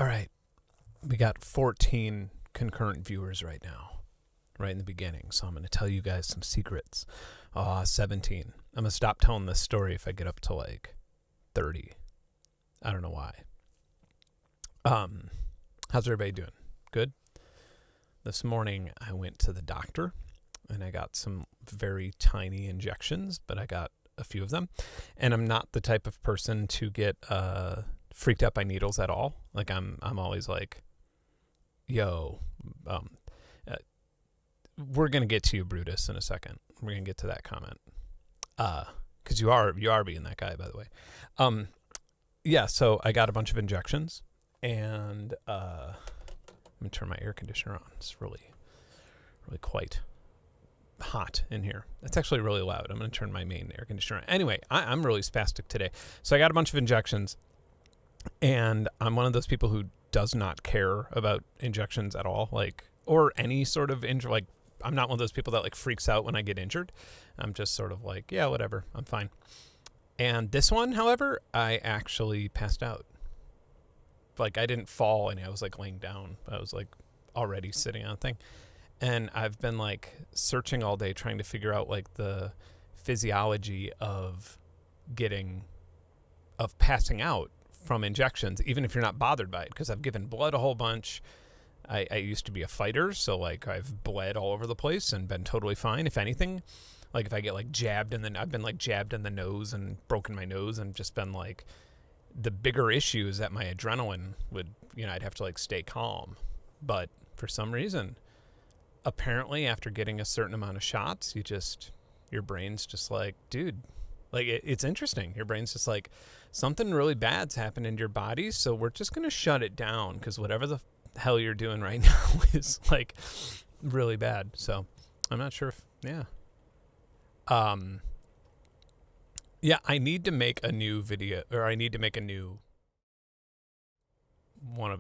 All right. We got 14 concurrent viewers right now, right in the beginning. So I'm going to tell you guys some secrets. 17. I'm going to stop telling this story if I get up to like 30. I don't know why. How's everybody doing? Good? This morning I went to the doctor and I got some very tiny injections, but I got a few of them. And I'm not the type of person to get freaked out by needles at all. Like I'm always like, yo, we're going to get to you, Brutus, in a second. We're going to get to that comment. Because you are being that guy, by the way. Yeah, so I got a bunch of injections, and I'm going to turn my air conditioner on. It's really quite hot in here. It's actually really loud. I'm going to turn my main air conditioner on. Anyway, I'm really spastic today. So I got a bunch of injections, and I'm one of those people who does not care about injections at all, like, or any sort of injury. Like, I'm not one of those people that like freaks out when I get injured. I'm just sort of like, yeah, whatever, I'm fine. And this one, however, I actually passed out. Like, I didn't fall and I was like laying down. I was like already sitting on a thing. And I've been like searching all day trying to figure out like the physiology of passing out from injections, even if you're not bothered by it, because I've given blood a whole bunch. I used to be a fighter, so like I've bled all over the place and been totally fine. If anything, like if I get like jabbed I've been like jabbed in the nose and broken my nose and just been like, the bigger issue is that my adrenaline would, I'd have to like stay calm. But for some reason, apparently after getting a certain amount of shots, your brain's just like, dude, like it's interesting. Your brain's just like, something really bad's happened in your body, so we're just going to shut it down because whatever the hell you're doing right now is like really bad. So I'm not sure if, I need to make a new video, or I need to make a new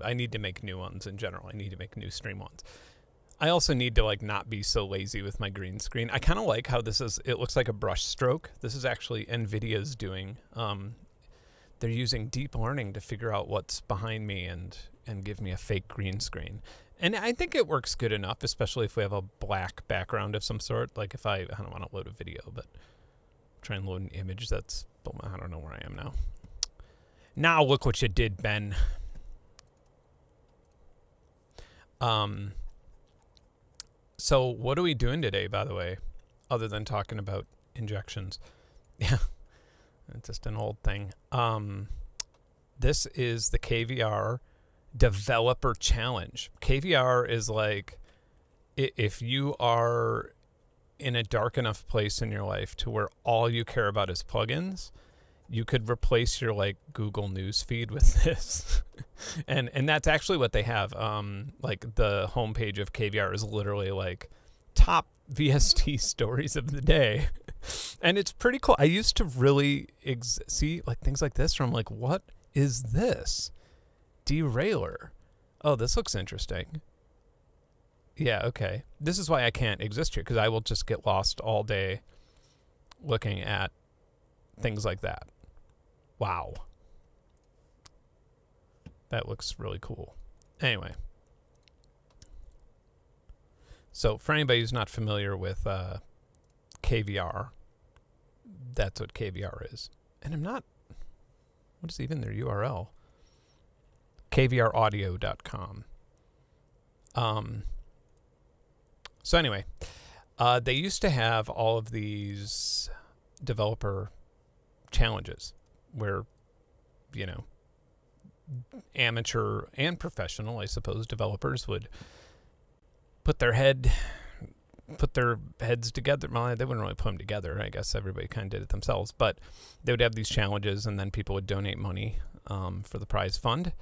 I need to make new ones in general. I need to make new stream ones. I also need to like not be so lazy with my green screen. I kind of like how it looks like a brush stroke. This is actually NVIDIA's doing. They're using deep learning to figure out what's behind me and give me a fake green screen. And I think it works good enough, especially if we have a black background of some sort. Like if I don't want to load a video, but try and load an image I don't know where I am now. Now look what you did, Ben. So what are we doing today, by the way, other than talking about injections? Yeah, it's just an old thing. This is the KVR Developer Challenge. KVR is like, if you are in a dark enough place in your life to where all you care about is plugins, you could replace your like Google News feed with this. and that's actually what they have. Like the homepage of KVR is literally like top VST stories of the day. And it's pretty cool. I used to really see like things like this from like, what is this? Derailer. Oh, this looks interesting. Yeah, okay. This is why I can't exist here, because I will just get lost all day looking at things like that. Wow. That looks really cool. Anyway. So for anybody who's not familiar with KVR, that's what KVR is. And I'm not... What is even their URL? KVRaudio.com. So anyway, they used to have all of these developer challenges where, amateur and professional, I suppose, developers would put their heads together. Well, they wouldn't really put them together. I guess everybody kind of did it themselves. But they would have these challenges, and then people would donate money for the prize fund.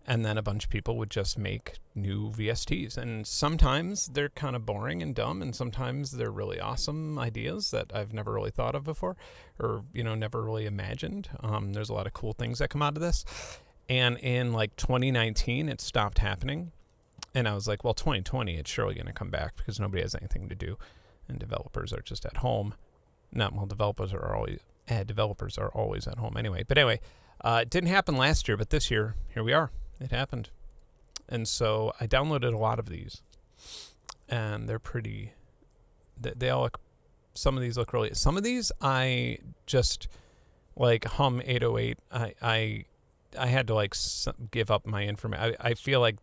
And then a bunch of people would just make new VSTs. And sometimes they're kind of boring and dumb, and sometimes they're really awesome ideas that I've never really thought of before, or, never really imagined. There's a lot of cool things that come out of this. And in like 2019, it stopped happening. And I was like, well, 2020, it's surely going to come back because nobody has anything to do. And developers are just at home. Developers are always at home anyway. But anyway, it didn't happen last year, but this year, here we are. It happened. And so I downloaded a lot of these, and they're pretty. They all look. Some of these look really. Some of these I just like hum 808. I had to like give up my information. I feel like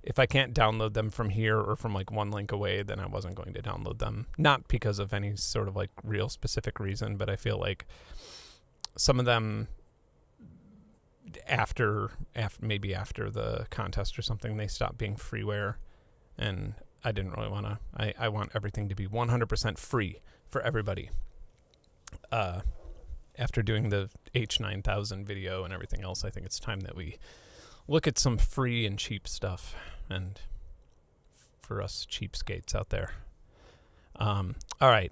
if I can't download them from here or from like one link away, then I wasn't going to download them. Not because of any sort of like real specific reason, but I feel like some of them after the contest or something, they stopped being freeware, and I didn't really want to. I want everything to be 100% free for everybody. After doing the H9000 video and everything else, I think it's time that we look at some free and cheap stuff, and for us cheapskates out there. All right,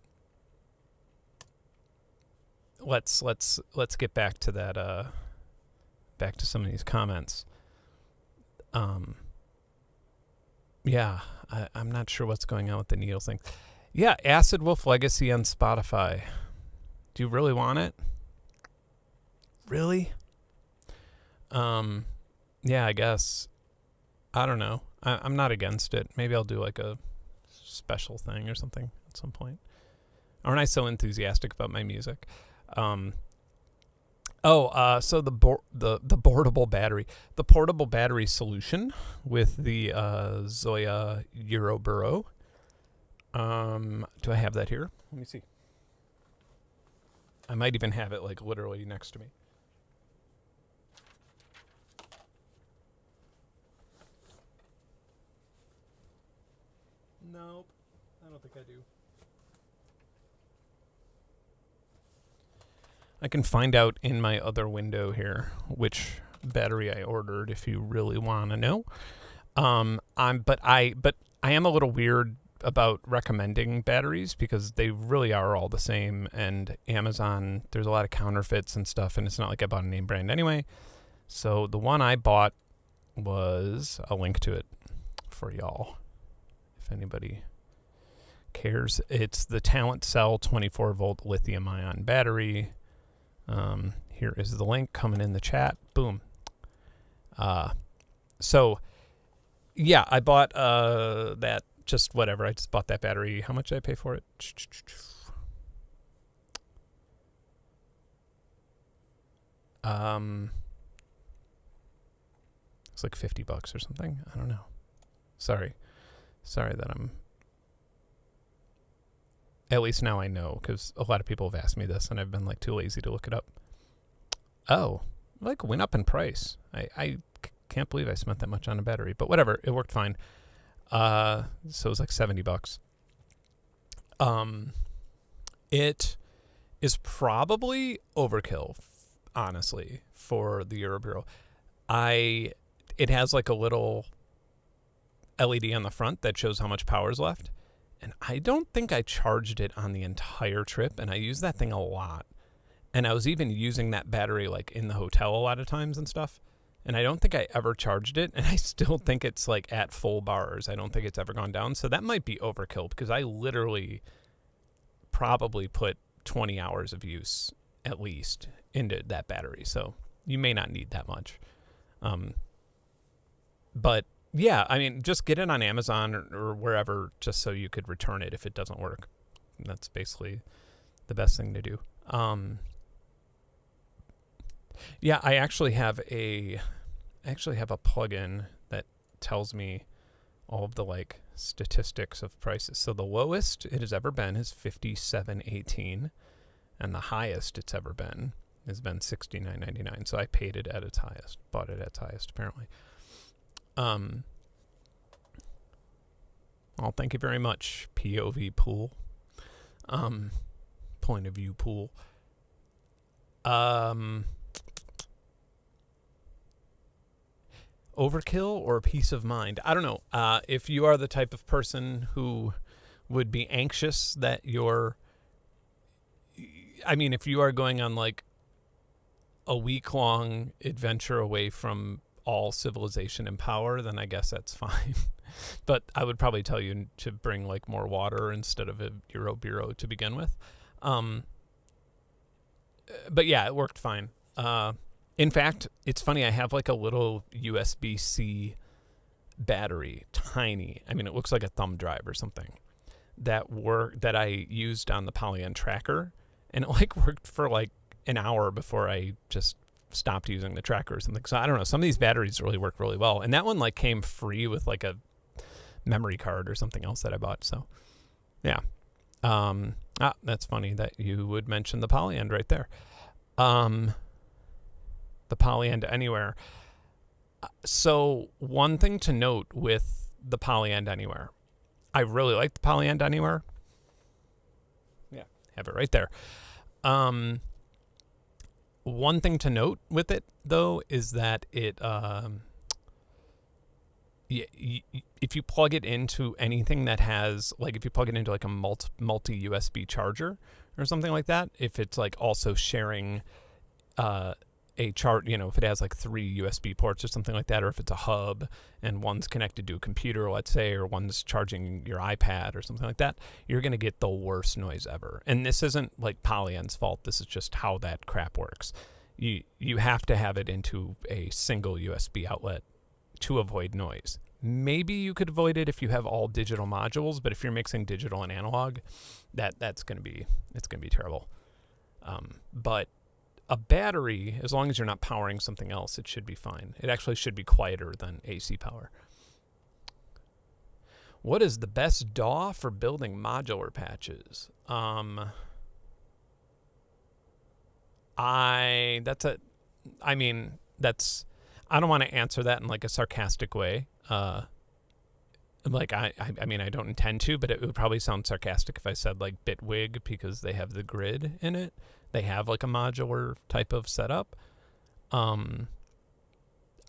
let's get back to that. Back to some of these comments. Yeah, I'm not sure what's going on with the needle thing. Yeah, Acid Wolf Legacy on Spotify. Do you really want it? Really? Yeah, I guess. I don't know. I'm not against it. Maybe I'll do like a special thing or something at some point. Aren't I so enthusiastic about my music? So the portable battery solution with the Zoya Euroburo. Do I have that here? Let me see. I might even have it like literally next to me. Nope, I don't think I do. I can find out in my other window here which battery I ordered if you really want to know. But I am a little weird about recommending batteries because they really are all the same, and Amazon, there's a lot of counterfeits and stuff, and it's not like I bought a name brand anyway. So the one I bought was, I'll link to it for y'all if anybody cares. It's the Talent Cell 24 volt lithium ion battery. Here is the link coming in the chat. Boom. So yeah, I bought that, just whatever. I just bought that battery. How much did I pay for it? It's like $50 or something. I don't know. Sorry that I'm. At least now I know, because a lot of people have asked me this, and I've been like too lazy to look it up. Oh, like went up in price. I can't believe I spent that much on a battery, but whatever, it worked fine. So it was like $70. It is probably overkill, honestly, for the Euroburo. It has like a little LED on the front that shows how much power is left. And I don't think I charged it on the entire trip, and I use that thing a lot. And I was even using that battery like in the hotel a lot of times and stuff. And I don't think I ever charged it, and I still think it's like at full bars. I don't think it's ever gone down. So that might be overkill, because I literally probably put 20 hours of use at least into that battery. So you may not need that much. But yeah, I mean, just get it on Amazon or wherever, just so you could return it if it doesn't work. That's basically the best thing to do. Yeah, I actually have a plugin that tells me all of the like statistics of prices. So the lowest it has ever been is $57.18, and the highest it's ever been has been $69.99. So I paid it at its highest, bought it at its highest apparently. Well, thank you very much, POV Pool. Point of view pool. Overkill or peace of mind? I don't know. If you are the type of person who would be anxious that if you are going on like a week-long adventure away from all civilization and power, then I guess that's fine. But I would probably tell you to bring like more water instead of a Euroburo to begin with. But yeah, it worked fine. In fact, it's funny, I have like a little USB-C battery, tiny. I mean, it looks like a thumb drive or something that I used on the Polyend tracker, and it like worked for like an hour before I just stopped using the tracker or something. So I don't know. Some of these batteries really work really well, and that one like came free with like a memory card or something else that I bought. So yeah. That's funny that you would mention the Polyend right there. The Polyend Anywhere. So one thing to note with the Polyend Anywhere, I really like the Polyend Anywhere. Yeah, have it right there. One thing to note with it, though, is that it, if you plug it into anything that has, like if you plug it into like a multi USB charger or something like that, if it's like also sharing a chart, if it has like 3 USB ports or something like that, or if it's a hub and one's connected to a computer, let's say, or one's charging your iPad or something like that, you're going to get the worst noise ever. And this isn't like Polyend's fault. This is just how that crap works. You have to have it into a single USB outlet to avoid noise. Maybe you could avoid it if you have all digital modules, but if you're mixing digital and analog, it's going to be terrible. But a battery, as long as you're not powering something else, it should be fine. It actually should be quieter than AC power. What is the best DAW for building modular patches? I don't want to answer that in like a sarcastic way. I don't intend to, but it would probably sound sarcastic if I said like Bitwig, because they have the grid in it. They have like a modular type of setup. I'm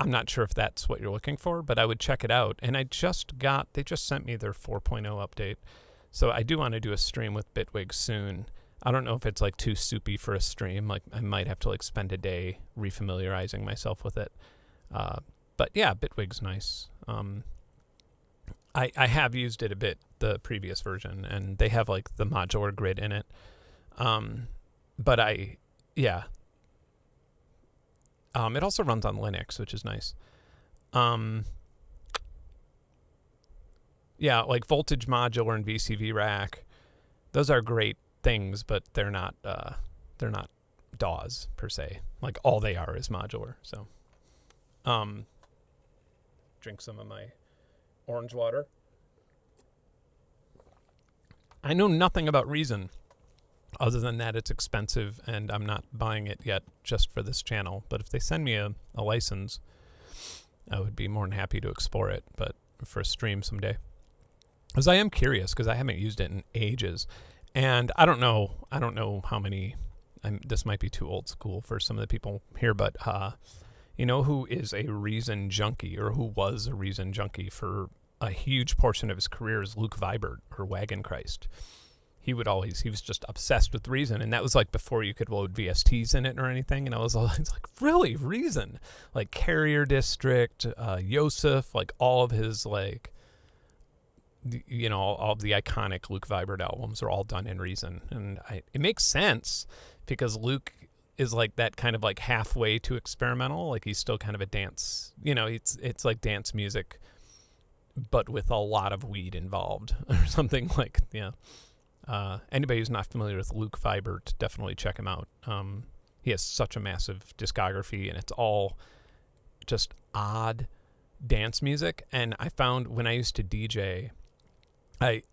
not sure if that's what you're looking for, but I would check it out. And they just sent me their 4.0 update. So I do want to do a stream with Bitwig soon. I don't know if it's like too soupy for a stream. Like I might have to like spend a day refamiliarizing myself with it. But yeah, Bitwig's nice. I have used it a bit, the previous version, and they have like the modular grid in it. It also runs on Linux, which is nice. Like Voltage Modular and VCV Rack, those are great things, but they're not DAWs per se. Like all they are is modular. So, drink some of my orange water. I know nothing about Reason, other than that it's expensive and I'm not buying it yet just for this channel. But if they send me a license, I would be more than happy to explore it, but for a stream someday. Because I am curious, because I haven't used it in ages. And I don't know how many, this might be too old school for some of the people here, but who is a Reason junkie, or who was a Reason junkie for a huge portion of his career, is Luke Vibert, or Wagon Christ. He was just obsessed with Reason, and that was like before you could load VSTs in it or anything, and I was like, really, Reason? Like Carrier District, Yosef, like all of his like, all of the iconic Luke Vibert albums are all done in Reason, and it makes sense because Luke is like that kind of like halfway to experimental, like he's still kind of a dance, it's like dance music, but with a lot of weed involved or something like, yeah. Anybody who's not familiar with Luke Vibert, definitely check him out. He has such a massive discography, and it's all just odd dance music. And I found when I used to DJ,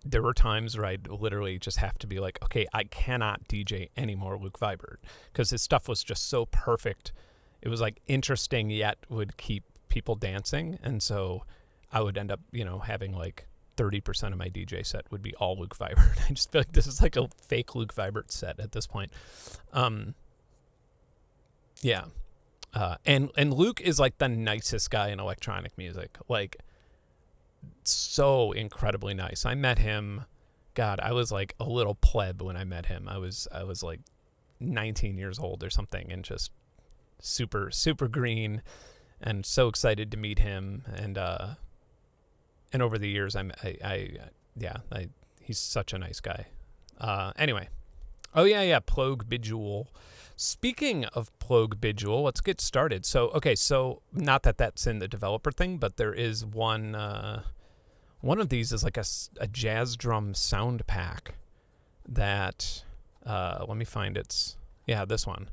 there were times where I'd literally just have to be like, okay, I cannot DJ anymore Luke Vibert, because his stuff was just so perfect. It was like interesting, yet would keep people dancing. And so I would end up, having like 30% of my DJ set would be all Luke Vibert. I just feel like this is like a fake Luke Vibert set at this point. And Luke is like the nicest guy in electronic music. Like, so incredibly nice. I met him, God, I was like a little pleb when I met him. I was like 19 years old or something, and just super, super green, and so excited to meet him. And over the years, he's such a nice guy. Anyway. Oh yeah, Plogue Bejewel. Speaking of Plog Bidule, let's get started. So not that that's in the developer thing, but there is one of these is like a jazz drum sound pack that, let me find this one.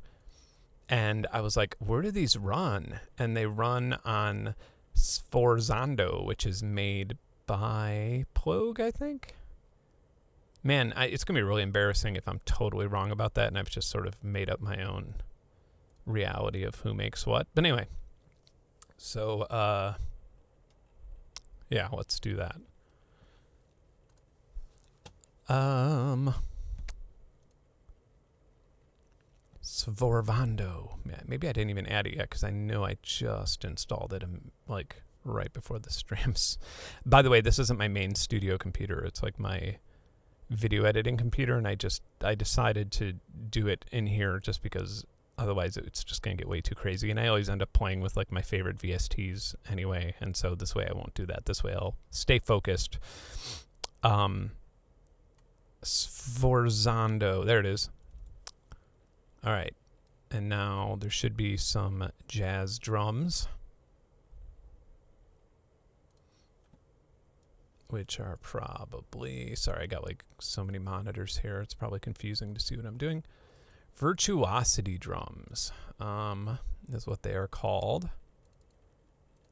And I was like, where do these run? And they run on Sforzando, which is made by Plog, I think. Man, it's going to be really embarrassing if I'm totally wrong about that, and I've just sort of made up my own reality of who makes what. But anyway, so, yeah, let's do that. Sforzando. Man, maybe I didn't even add it yet because I know I just installed it like right before the streams. By the way, this isn't my main studio computer. It's like my video editing computer, and I decided to do it in here just because otherwise it's just going to get way too crazy, and I always end up playing with like my favorite VSTs anyway, and so this way I won't do that. This way I'll stay focused. Sforzando, there it is. All right, and now there should be some jazz drums, which are probably, sorry, I got like so many monitors here. It's probably confusing to see what I'm doing. Virtuosity Drums is what they are called.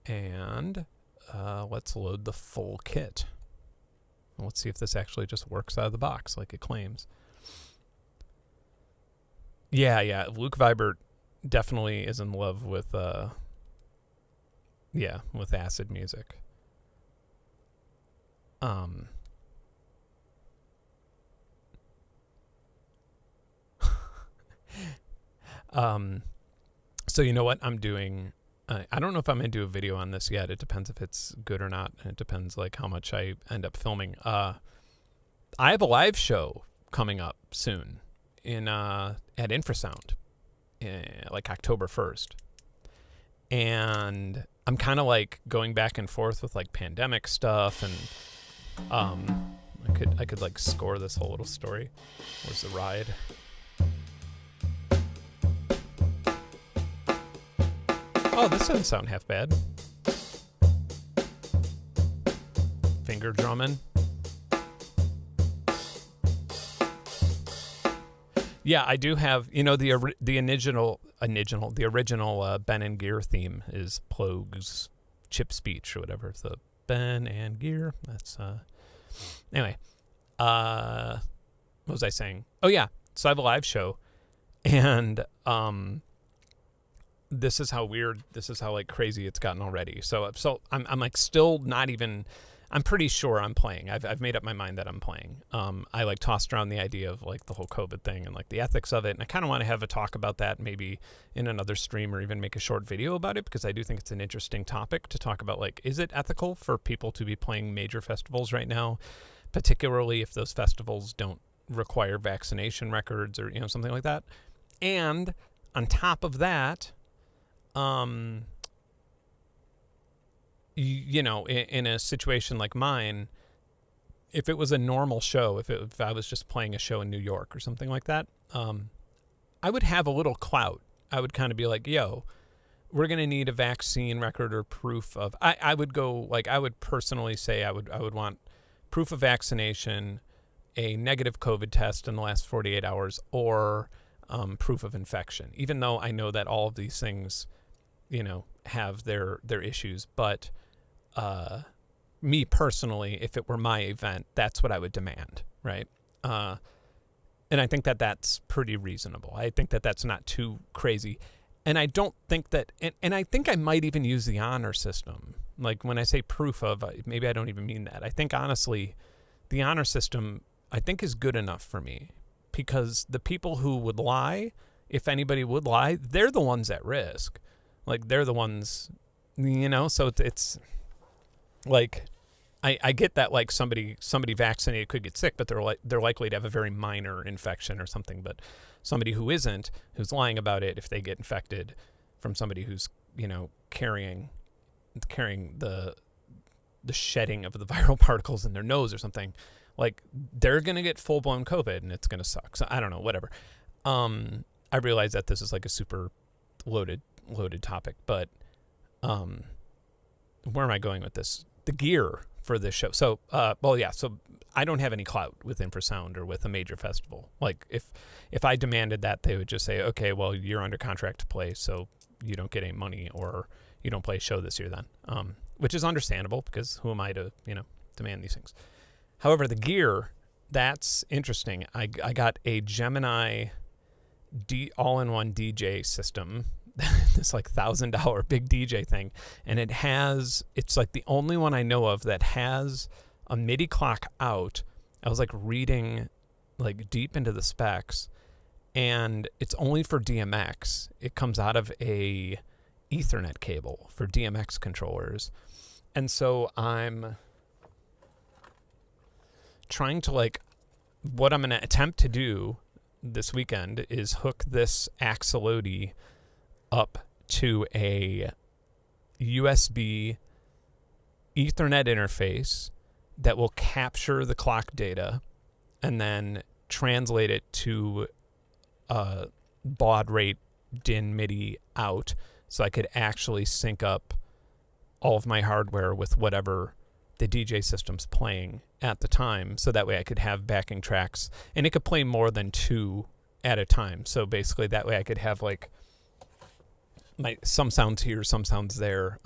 And let's load the full kit. Let's see if this actually just works out of the box like it claims. Yeah, Luke Vibert definitely is in love with, with acid music. So you know what I'm doing? I don't know if I'm going to do a video on this yet. It depends if it's good or not. And it depends like how much I end up filming. I have a live show coming up soon at Infrasound, like October 1st. And I'm kind of like going back and forth with like pandemic stuff, and I could like score this whole little story. Where's the ride? Oh, this doesn't sound half bad. Finger drumming. Yeah, I do have, the original Ben and Gear theme is Plog's Chip Speech or whatever. It's the Ben and Gear. That's anyway. What was I saying? Oh yeah, so I have a live show, and this is how like crazy it's gotten already. So I'm like still not even. I'm pretty sure I'm playing. I've made up my mind that I'm playing. I like tossed around the idea of like the whole COVID thing and like the ethics of it, and I kind of want to have a talk about that maybe in another stream or even make a short video about it, because I do think it's an interesting topic to talk about. Like, is it ethical for people to be playing major festivals right now, particularly if those festivals don't require vaccination records or something like that? And on top of that, in a situation like mine, if it was a normal show, if I was just playing a show in New York or something like that, I would have a little clout. I would kind of be like, yo, we're going to need a vaccine record or proof of, I would go, like, I would personally say I would want proof of vaccination, a negative COVID test in the last 48 hours, or proof of infection, even though I know that all of these things, have their issues. But me personally, if it were my event, that's what I would demand, right? And I think that that's pretty reasonable. I think that that's not too crazy. And I don't think that, and I think I might even use the honor system. Like when I say proof of, maybe I don't even mean that. I think honestly, the honor system, I think is good enough for me, because the people who would lie, if anybody would lie, they're the ones at risk. Like they're the ones, so it's like, I get that like somebody vaccinated could get sick, but they're likely to have a very minor infection or something. But somebody who isn't, who's lying about it, if they get infected from somebody who's carrying the shedding of the viral particles in their nose or something, like they're gonna get full blown COVID and it's gonna suck. So I don't know, whatever. I realize that this is like a super loaded topic, but where am I going with this? The gear for this show. So, so I don't have any clout with infrasound or with a major festival. Like if I demanded that, they would just say, okay, well, you're under contract to play, so you don't get any money, or you don't play a show this year then, which is understandable because who am I to, demand these things. However, the gear, that's interesting. I got a Gemini all-in-one DJ system, this like $1,000 big DJ thing, and it's like the only one I know of that has a MIDI clock out. I was like reading like deep into the specs, and it's only for DMX. It comes out of a Ethernet cable for DMX controllers, and so I'm trying to what I'm going to attempt to do this weekend is hook this Axolotl up to a USB Ethernet interface that will capture the clock data and then translate it to baud rate DIN MIDI out, so I could actually sync up all of my hardware with whatever the DJ system's playing at the time, so that way I could have backing tracks, and it could play more than 2 at a time. So basically that way I could have some sounds here, some sounds there,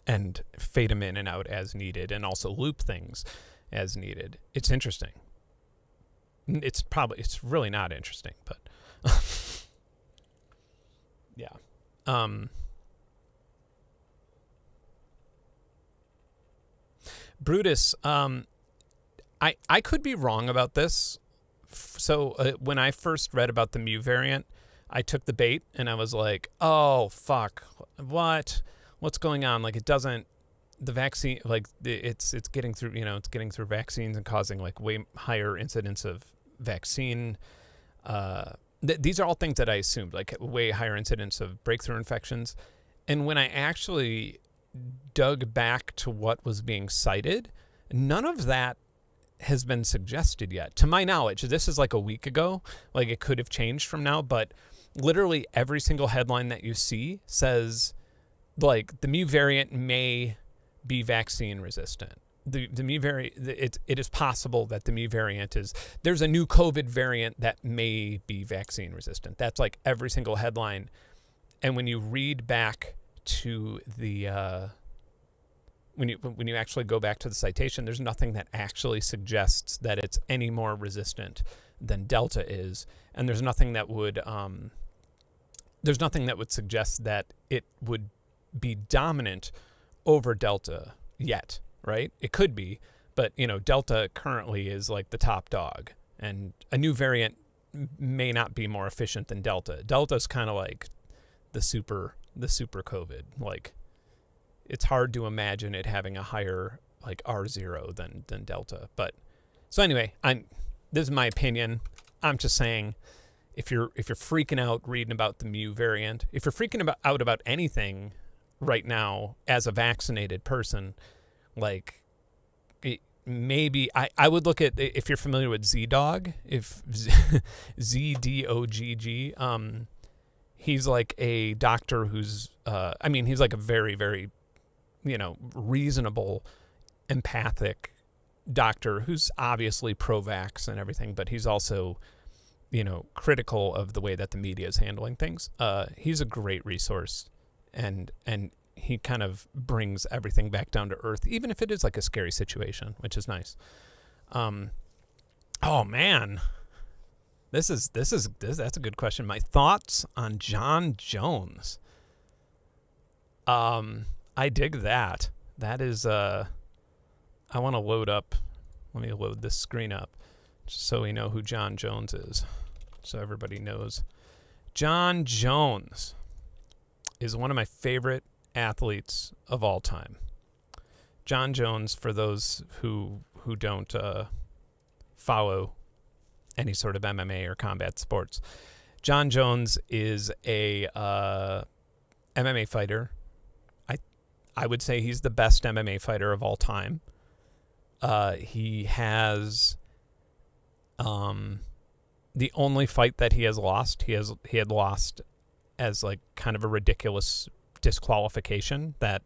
and fade them in and out as needed, and also loop things as needed. It's interesting. It's really not interesting, but yeah. Brutus, I could be wrong about this. So when I first read about the Mu variant, I took the bait and I was like, oh, fuck, what's going on? Like, it doesn't, the vaccine, like it's getting through, it's getting through vaccines and causing like way higher incidence of vaccine. These are all things that I assumed, like way higher incidence of breakthrough infections. And when I actually dug back to what was being cited, none of that has been suggested yet. To my knowledge, this is like a week ago. Like, it could have changed from now, but literally every single headline that you see says, like, the Mu variant may be vaccine resistant. The Mu variant, it is possible that the Mu variant there's a new COVID variant that may be vaccine resistant. That's like every single headline. And when you read back to the when you actually go back to the citation, there's nothing that actually suggests that it's any more resistant than Delta is, and there's nothing that would suggest that it would be dominant over Delta yet, right? It could be, but Delta currently is like the top dog, and a new variant may not be more efficient than Delta. Delta's kind of like the super COVID. Like, it's hard to imagine it having a higher like R0 than Delta. But so anyway, this is my opinion. I'm just saying, if you're freaking out reading about the Mu variant, if you're freaking out about anything right now as a vaccinated person, like, maybe I would look at, if you're familiar with ZDogg, if ZDOGG, he's like a doctor who's, he's like a very, very, reasonable, empathic doctor who's obviously pro-vax and everything, but he's also, critical of the way that the media is handling things. He's a great resource, and he kind of brings everything back down to earth, even if it is like a scary situation, which is nice. Oh man. That's a good question. My thoughts on John Jones. I dig that. That is, I want to load up. Let me load this screen up just so we know who John Jones is, so everybody knows. John Jones is one of my favorite athletes of all time. John Jones, for those who don't follow any sort of MMA or combat sports, John Jones is a MMA fighter. I would say he's the best MMA fighter of all time. He has the only fight that he has lost, he had lost as like kind of a ridiculous disqualification that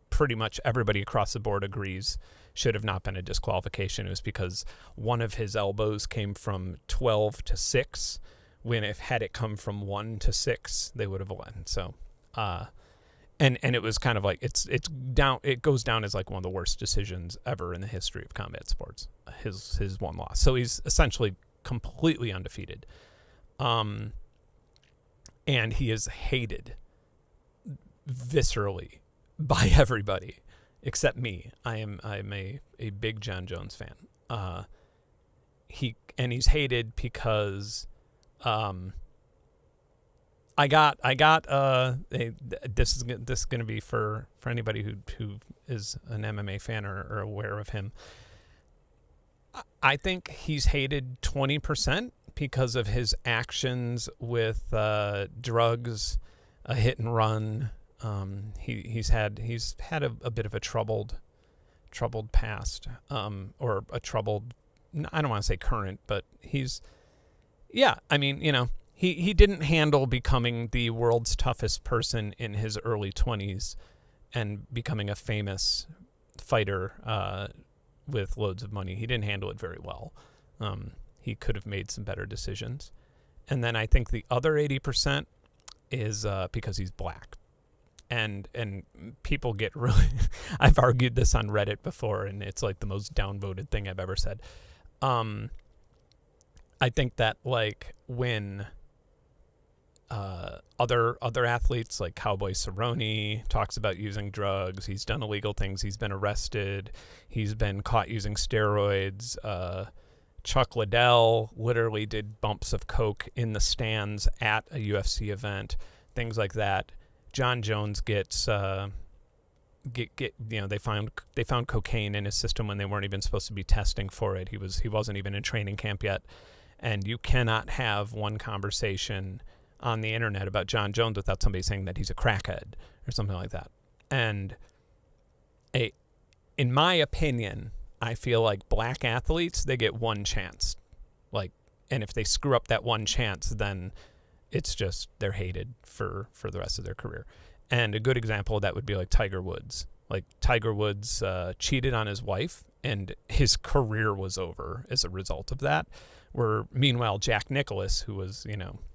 pretty much everybody across the board agrees should have not been a disqualification. It was because one of his elbows came from 12 to 6, when if had it come from 1 to 6, they would have won. So, and it was kind of like it's down. It goes down as like one of the worst decisions ever in the history of combat sports. His one loss. So he's essentially completely undefeated. And he is hated viscerally by everybody except me. I'm a big John Jones fan. He's hated because this is going to be for anybody who is an MMA fan or aware of him. I think he's hated 20% because of his actions with drugs, a hit and run. He's had a bit of a troubled past, or a troubled, I don't want to say current, but I mean, he didn't handle becoming the world's toughest person in his early 20s and becoming a famous fighter with loads of money. He didn't handle it very well. He could have made some better decisions. And then I think the other 80% is because he's black. And people get really... I've argued this on Reddit before, and it's like the most downvoted thing I've ever said. I think that like when other athletes like Cowboy Cerrone talks about using drugs, he's done illegal things, he's been arrested, he's been caught using steroids. Chuck Liddell literally did bumps of coke in the stands at a UFC event, things like that. John Jones gets they found cocaine in his system when they weren't even supposed to be testing for it. He wasn't even in training camp yet, and you cannot have one conversation on the internet about John Jones without somebody saying that he's a crackhead or something like that. And in my opinion, I feel like black athletes, they get one chance, and if they screw up that one chance, then it's just they're hated for the rest of their career. And a good example of that would be like Tiger Woods. Like Tiger Woods cheated on his wife, and his career was over as a result of that. Where meanwhile Jack Nicklaus, who was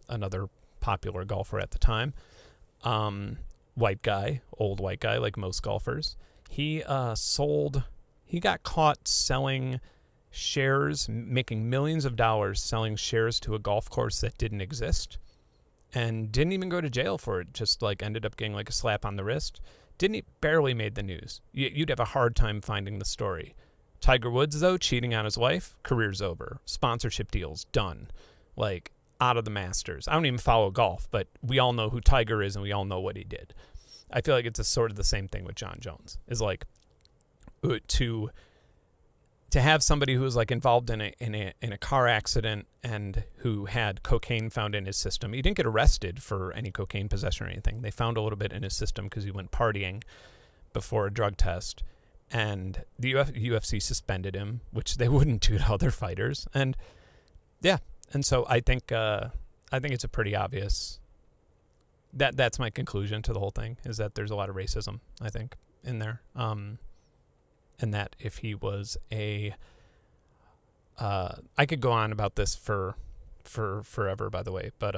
another popular golfer at the time, old white guy like most golfers, he got caught selling shares, making millions of dollars selling shares to a golf course that didn't exist. And didn't even go to jail for it, just like ended up getting like a slap on the wrist. Barely made the news. You'd have a hard time finding the story. Tiger Woods, though, cheating on his wife, career's over. Sponsorship deals, done. Like, out of the Masters. I don't even follow golf, but we all know who Tiger is and we all know what he did. I feel like it's a sort of the same thing with John Jones. Is like, to have somebody who was like involved in a car accident and who had cocaine found in his system. He didn't get arrested for any cocaine possession or anything. They found a little bit in his system because he went partying before a drug test, and the UFC suspended him, which they wouldn't do to other fighters. And yeah, and so I think it's a pretty obvious. That's my conclusion to the whole thing, is that there's a lot of racism, I think, in there. And that if he was I could go on about this for forever, by the way, but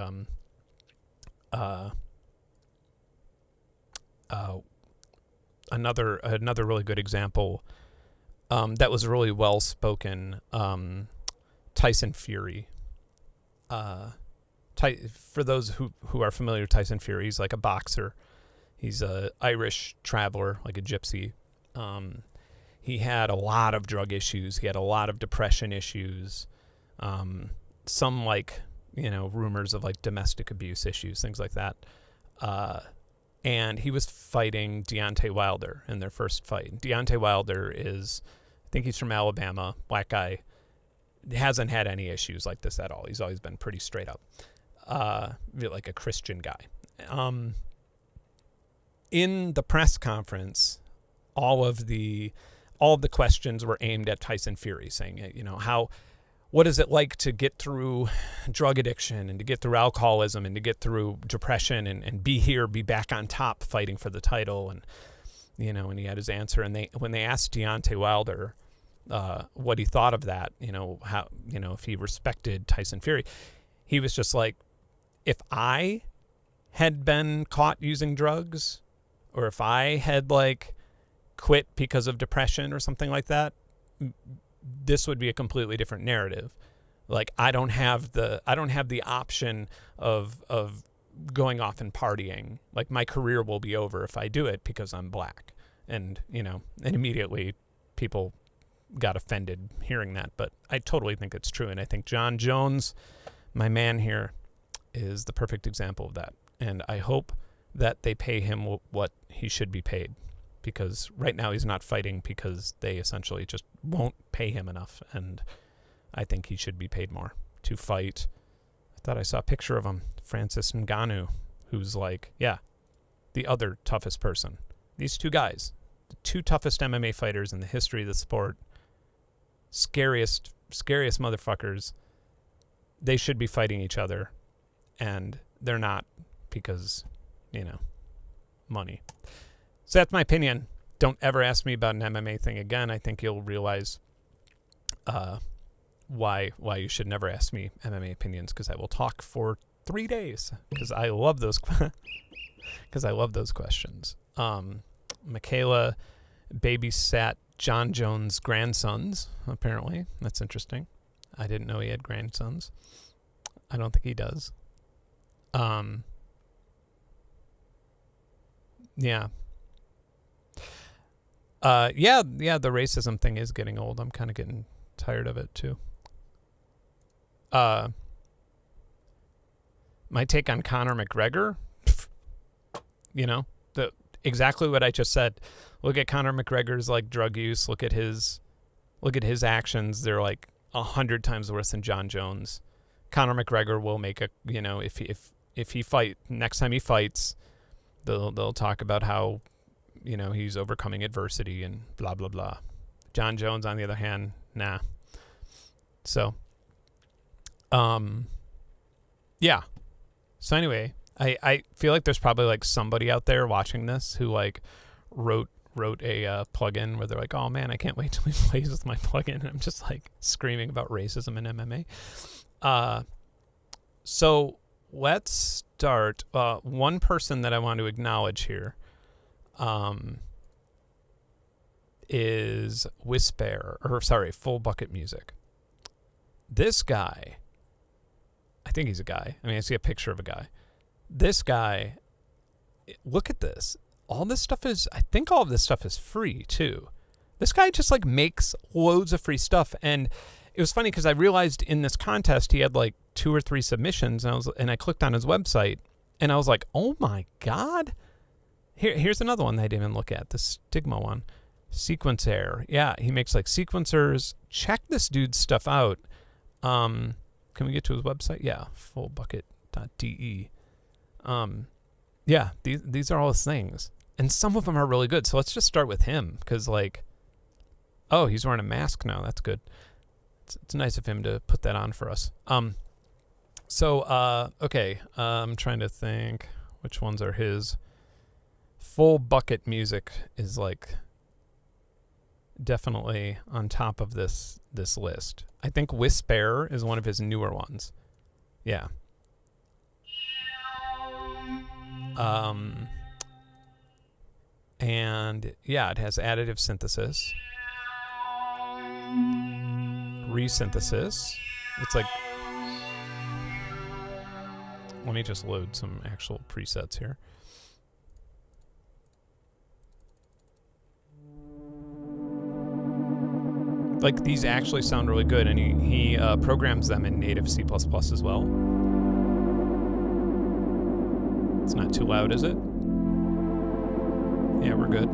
another really good example that was really well spoken, Tyson Fury. For those who are familiar with Tyson Fury, he's like a boxer. He's a Irish traveler, like a gypsy. He had a lot of drug issues. He had a lot of depression issues. Some rumors of like domestic abuse issues, things like that. And he was fighting Deontay Wilder in their first fight. Deontay Wilder I think he's from Alabama, black guy. He hasn't had any issues like this at all. He's always been pretty straight up, like a Christian guy. In the press conference, all of the questions were aimed at Tyson Fury, saying, what is it like to get through drug addiction and to get through alcoholism and to get through depression and be back on top fighting for the title. And, you know, and he had his answer. And when they asked Deontay Wilder what he thought of that, you know, how, you know, if he respected Tyson Fury, he was just like, if I had been caught using drugs, or if I had like quit because of depression or something like that, this would be a completely different narrative. Like, I don't have the option of going off and partying. Like, my career will be over if I do it because I'm black. And, you know, and immediately people got offended hearing that, but I totally think it's true. And I think John Jones, my man here, is the perfect example of that. And I hope that they pay him what he should be paid, because right now he's not fighting because they essentially just won't pay him enough. And I think he should be paid more to fight. I thought I saw a picture of him, Francis Ngannou, who's like, yeah, the other toughest person. These two guys, the two toughest MMA fighters in the history of the sport, scariest motherfuckers. They should be fighting each other, and they're not because, you know, money. So that's my opinion. Don't ever ask me about an MMA thing again. I think you'll realize why you should never ask me MMA opinions, because I will talk for 3 days, because I love those questions. Michaela babysat John Jones' grandsons, apparently. That's interesting. I didn't know he had grandsons. I don't think he does. Yeah. The racism thing is getting old. I'm kind of getting tired of it too. My take on Conor McGregor, you know, exactly what I just said. Look at Conor McGregor's like drug use. Look at his actions. They're like 100 times worse than John Jones. Conor McGregor will make a, you know, if he next time he fights, they'll talk about how, you know, he's overcoming adversity and blah blah blah. John Jones, on the other hand, nah. So, yeah. So anyway, I feel like there's probably like somebody out there watching this who like wrote a plugin where they're like, oh man, I can't wait till he plays with my plugin. And I'm just like screaming about racism in MMA. So let's start. One person that I want to acknowledge here is Full Bucket Music. This guy, I think he's a guy. I mean, I see a picture of a guy. This guy, look at this. I think all of this stuff is free too. This guy just like makes loads of free stuff. And it was funny because I realized in this contest he had like 2 or 3 submissions, and I clicked on his website and I was like, oh my God. Here's another one that I didn't even look at, the Stigma one. Sequencer. Yeah, he makes like sequencers. Check this dude's stuff out. Can we get to his website? Yeah, fullbucket.de. Yeah, these are all his things. And some of them are really good. So let's just start with him, because like, oh, he's wearing a mask now. That's good. It's nice of him to put that on for us. Okay. I'm trying to think which ones are his. Full Bucket Music is like definitely on top of this list. I think Whisper is one of his newer ones. Yeah. And yeah, it has additive synthesis, resynthesis. It's like, let me just load some actual presets here. Like, these actually sound really good, and he programs them in native C++ as well. It's not too loud, is it? Yeah, we're good.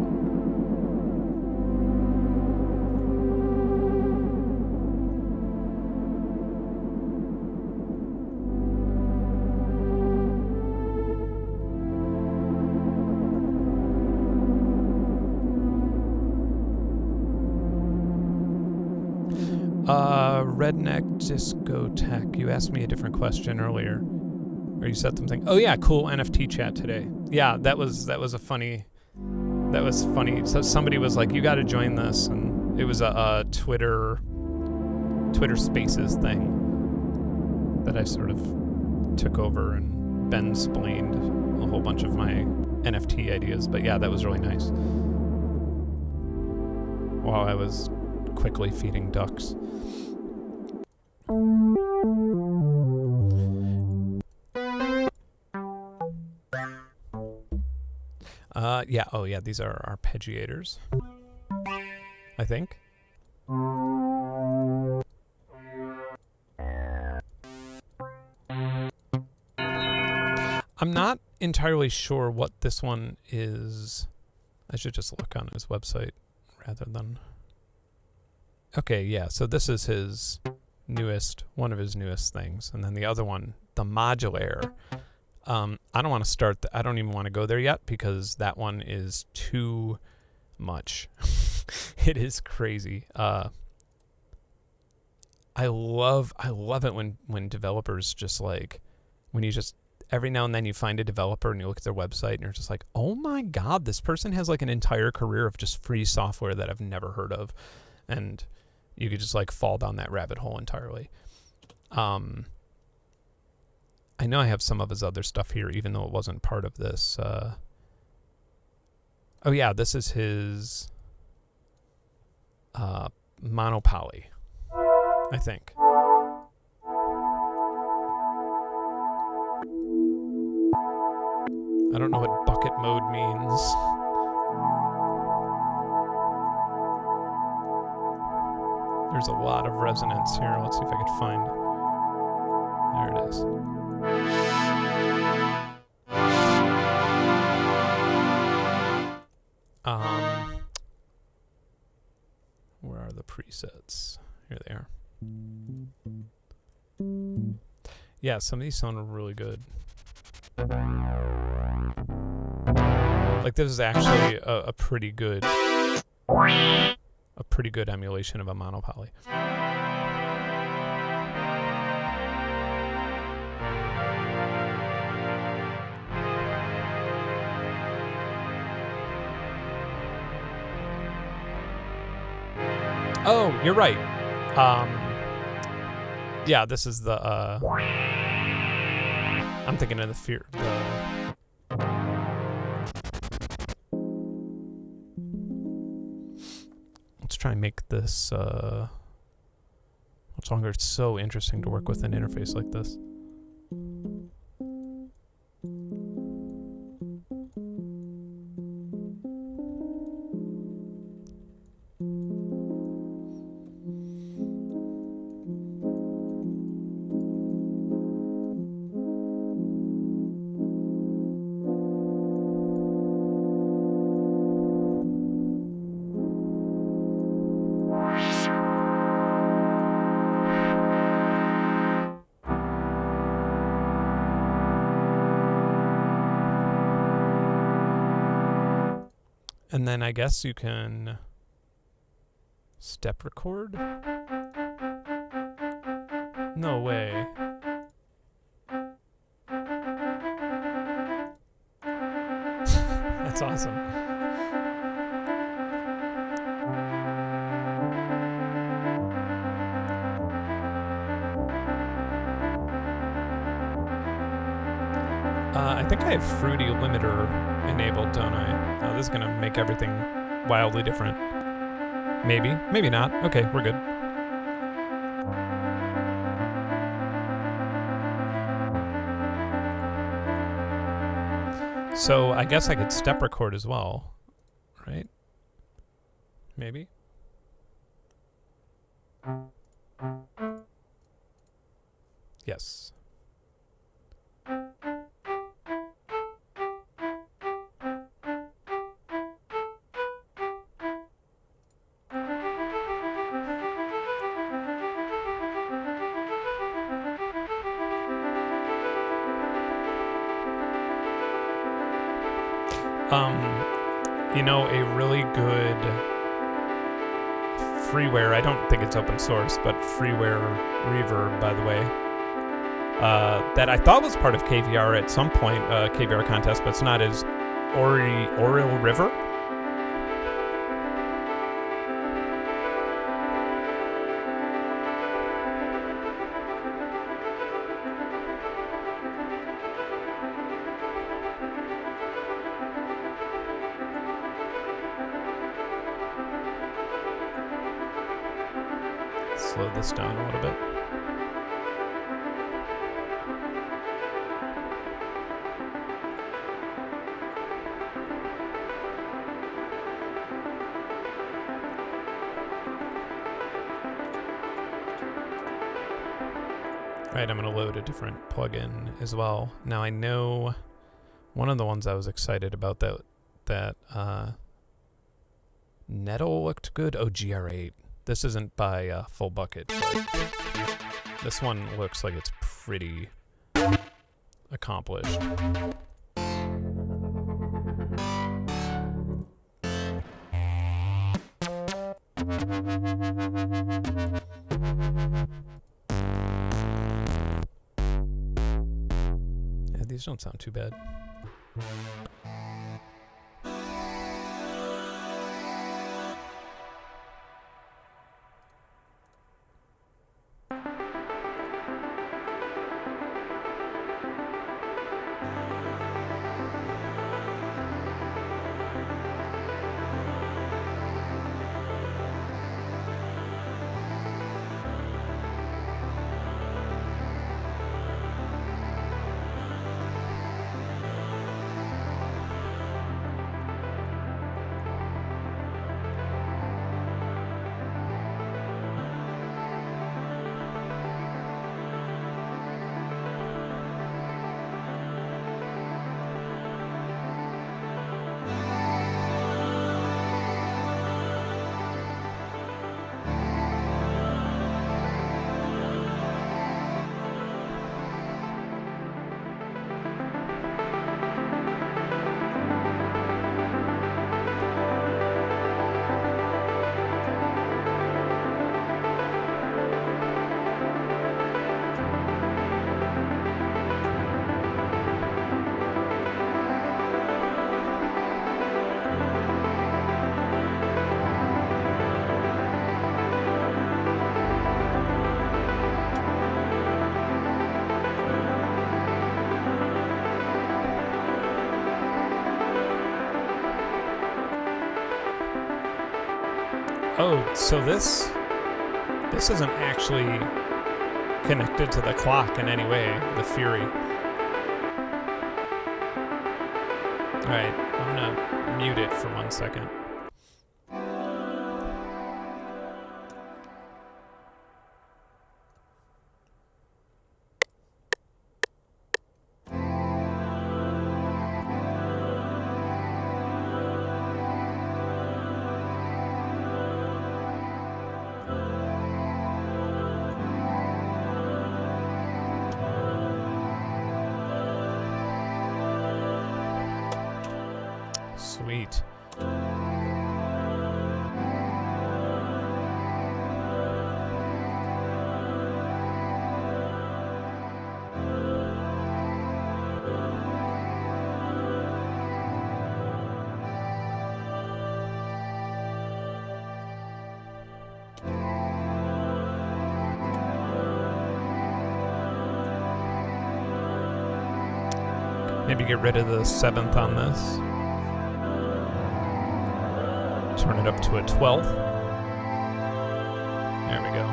Redneck Discotheque. You asked me a different question earlier. Or you said something. Oh yeah, cool NFT chat today. Yeah, that was funny. So somebody was like, "You got to join this," and it was a Twitter Spaces thing that I sort of took over, and Ben explained a whole bunch of my NFT ideas. But yeah, that was really nice. While I was quickly feeding ducks. Yeah, oh yeah, these are arpeggiators, I think. I'm not entirely sure what this one is. I should just look on his website rather than... Okay, yeah, so this is his one of his newest things. And then the other one, the Modular. I don't want to start, I don't even want to go there yet because that one is too much. It is crazy. I love it when developers just like, when you just, every now and then you find a developer and you look at their website and you're just like, oh my God, this person has like an entire career of just free software that I've never heard of. And you could just like fall down that rabbit hole entirely. I know I have some of his other stuff here, even though it wasn't part of this. Oh yeah, this is his monopoly, I think. I don't know what bucket mode means. There's a lot of resonance here. Let's see if I can find. There it is. Where are the presets? Here they are. Yeah, some of these sound really good. Like this is actually a pretty good emulation of a monopoly. Oh, you're right. Yeah, this is the I'm thinking of the fear. Let's try and make this much longer. It's so interesting to work with an interface like this. And then I guess you can step record? No way. That's awesome. I think I have Fruity Limiter enabled, don't I? Oh, this is going to make everything wildly different. Maybe. Maybe not. Okay, we're good. So I guess I could step record as well, right? Maybe. Yes. You know, a really good freeware. I don't think it's open source, but freeware reverb, by the way, that I thought was part of KVR at some point, KVR contest, but it's not, is Oriole River. Slow this down a little bit. Right, I'm going to load a different plugin as well. Now I know one of the ones I was excited about that Nettle looked good. Oh, GR8. This isn't by Full Bucket, but this one looks like it's pretty accomplished. Yeah, these don't sound too bad. Oh, so this isn't actually connected to the clock in any way, the Fury. Alright, I'm gonna mute it for 1 second. Sweet. Maybe get rid of the 7th on this. Turn it up to a 12th. There we go.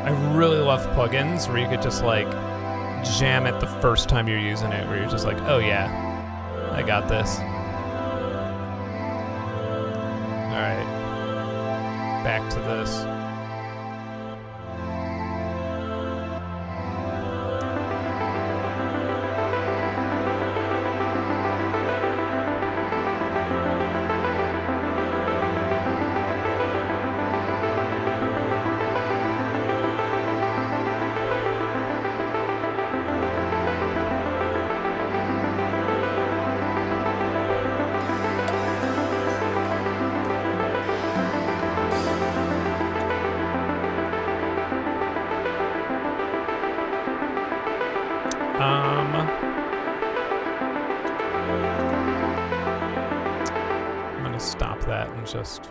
I really love plugins where you could just like jam it the first time you're using it, where you're just like, oh yeah, I got this. Alright. Back to this. stop that and just...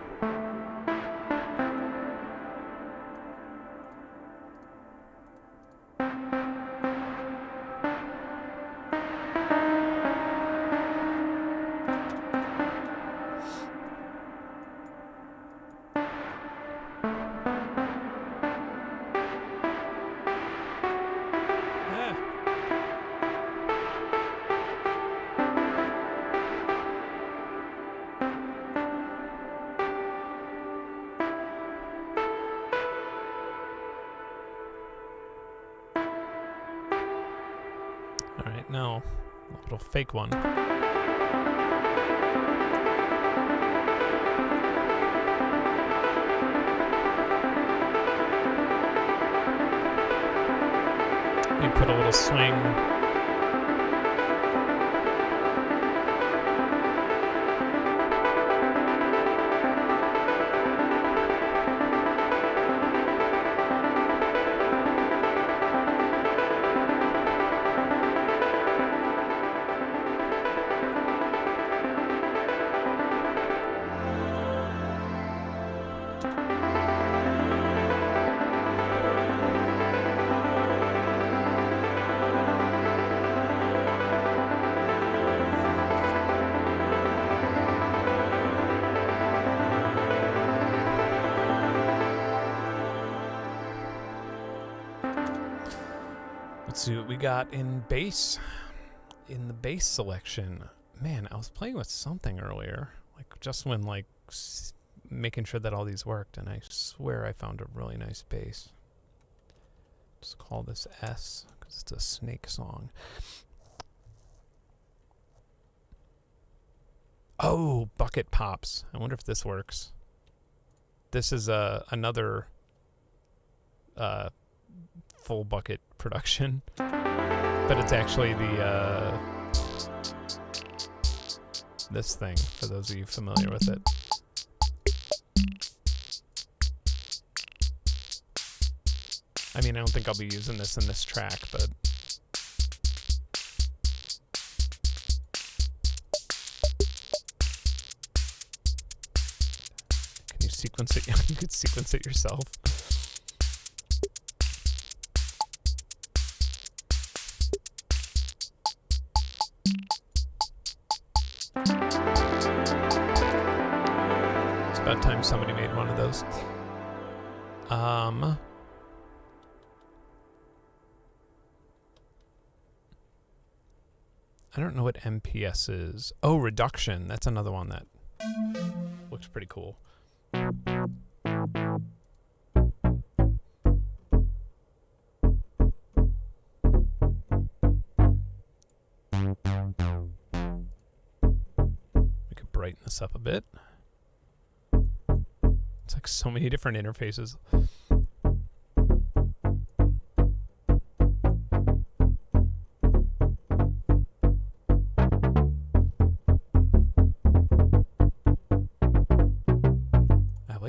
Alright, now a little fake one. You put a little swing. Let's see what we got in bass. In the bass selection. Man, I was playing with something earlier. Like just when like making sure that all these worked, and I swear I found a really nice bass. Just call this S because it's a Snake song. Oh, Bucket Pops. I wonder if this works. This is another full bucket production, but it's actually the this thing, for those of you familiar with it. I mean, I don't think I'll be using this in this track, but can you sequence it? You could sequence it yourself. It's about time somebody made one of those. I don't know what MPS is. Oh, reduction. That's another one that looks pretty cool. We could brighten this up a bit. It's like so many different interfaces.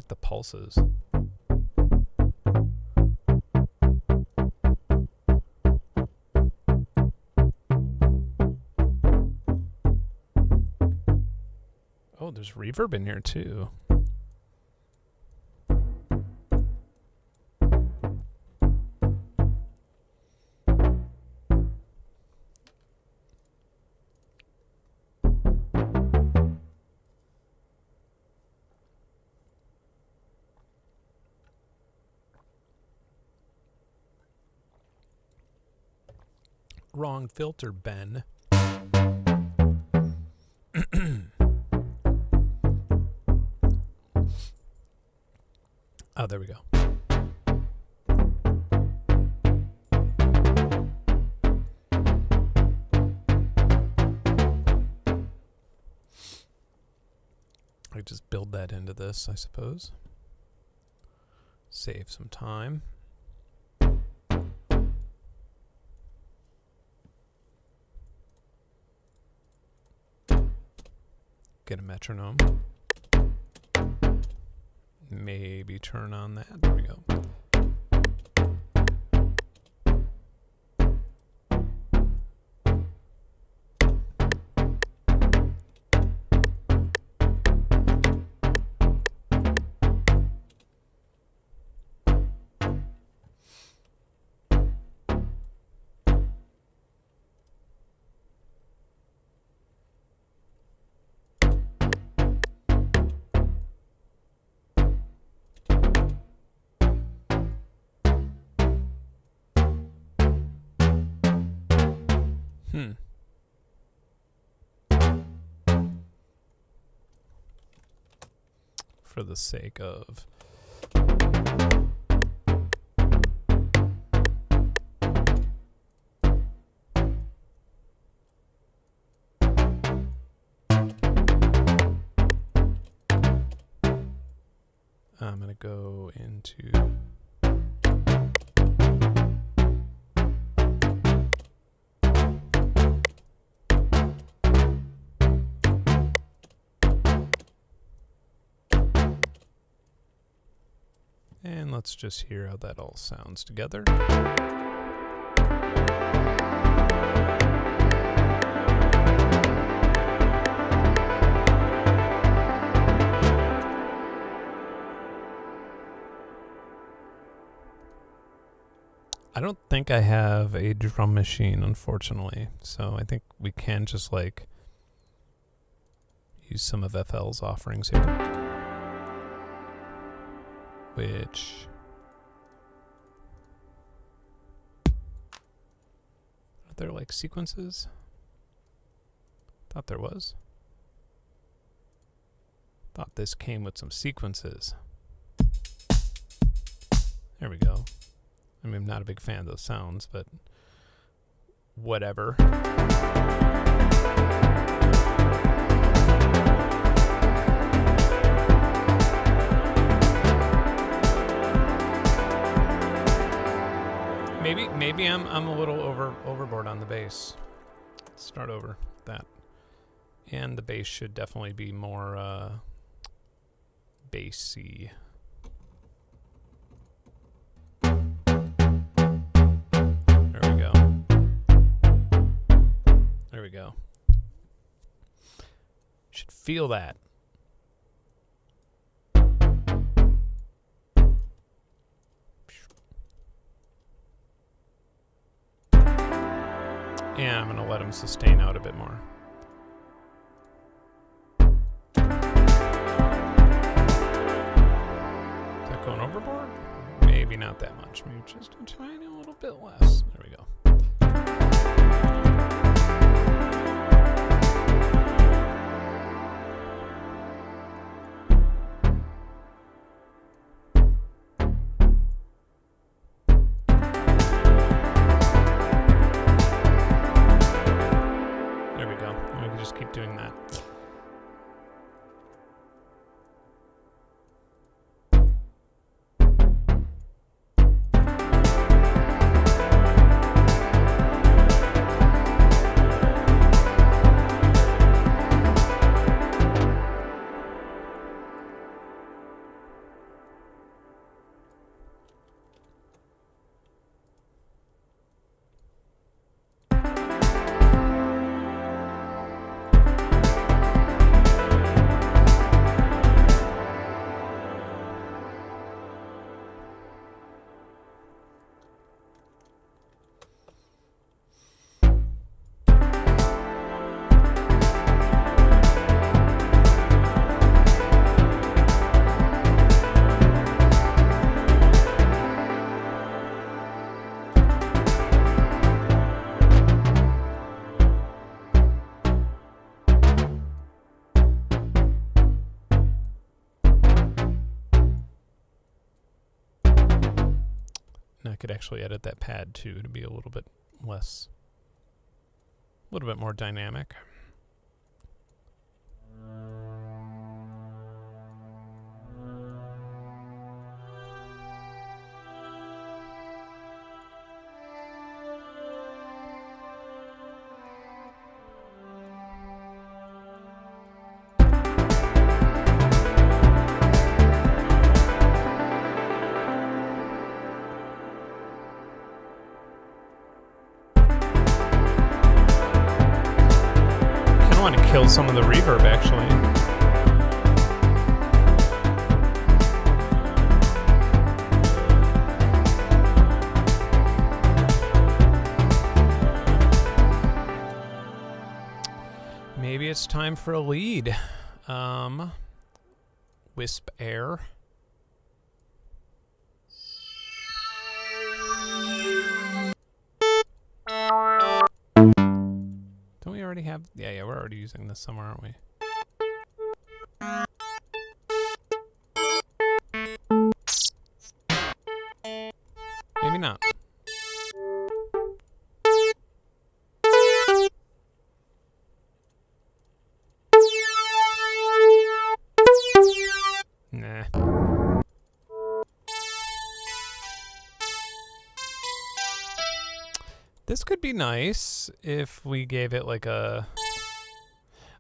The pulses. Oh, there's reverb in here too. Wrong filter, Ben. Oh, there we go. I just build that into this, I suppose. Save some time. Get a metronome. Maybe turn on that. There we go. For the sake of... I'm going to go into... And let's just hear how that all sounds together. I don't think I have a drum machine, unfortunately, so I think we can just like use some of FL's offerings here. Which... Are there like sequences? Thought there was. Thought this came with some sequences. There we go. I mean, I'm not a big fan of those sounds, but whatever. Maybe I'm a little overboard on the bass. Start over that. And the bass should definitely be more bassy. There we go. You should feel that. Yeah, I'm going to let him sustain out a bit more. Is that going overboard? Maybe not that much. Maybe just a tiny little bit less. There we go. Keep doing that. I could actually edit that pad too to be a little bit less, a little bit more dynamic. Kill some of the reverb, actually. Maybe it's time for a lead. Wisp Air. already have? Yeah, we're already using this somewhere, aren't we? Maybe not. Nah. This could be nice if we gave it like a...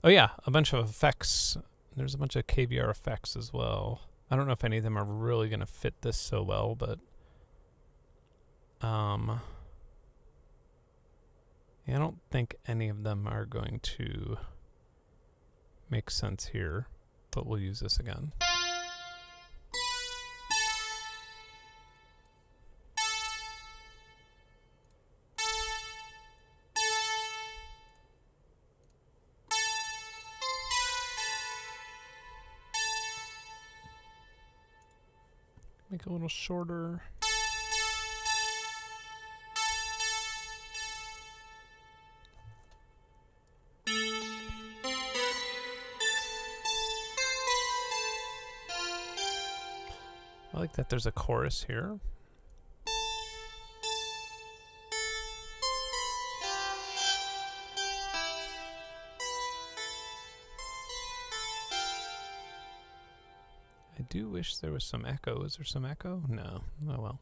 Oh yeah, a bunch of effects. There's a bunch of KVR effects as well. I don't know if any of them are really going to fit this so well, but... yeah, I don't think any of them are going to make sense here, but we'll use this again. Make it a little shorter. I like that there's a chorus here. I do wish there was some echo. Is there some echo? No. Oh well.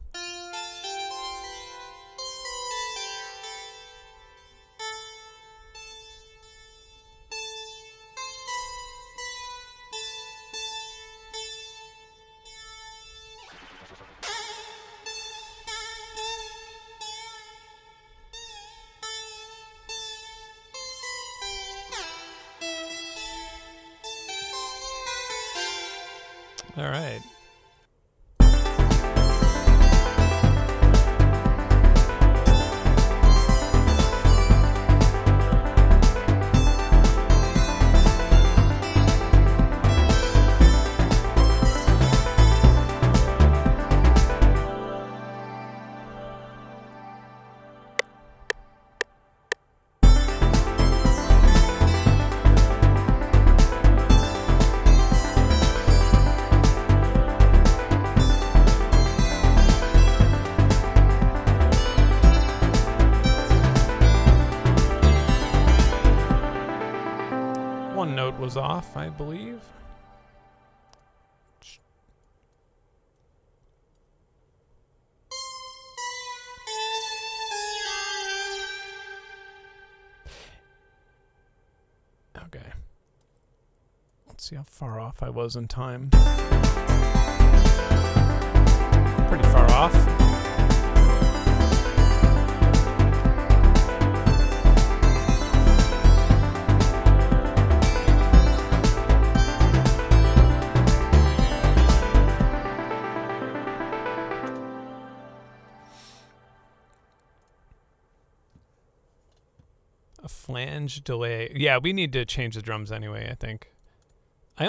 All right. One note was off, I believe. Okay. Let's see how far off I was in time. Pretty far off. Flange delay. Yeah, we need to change the drums anyway, I think. I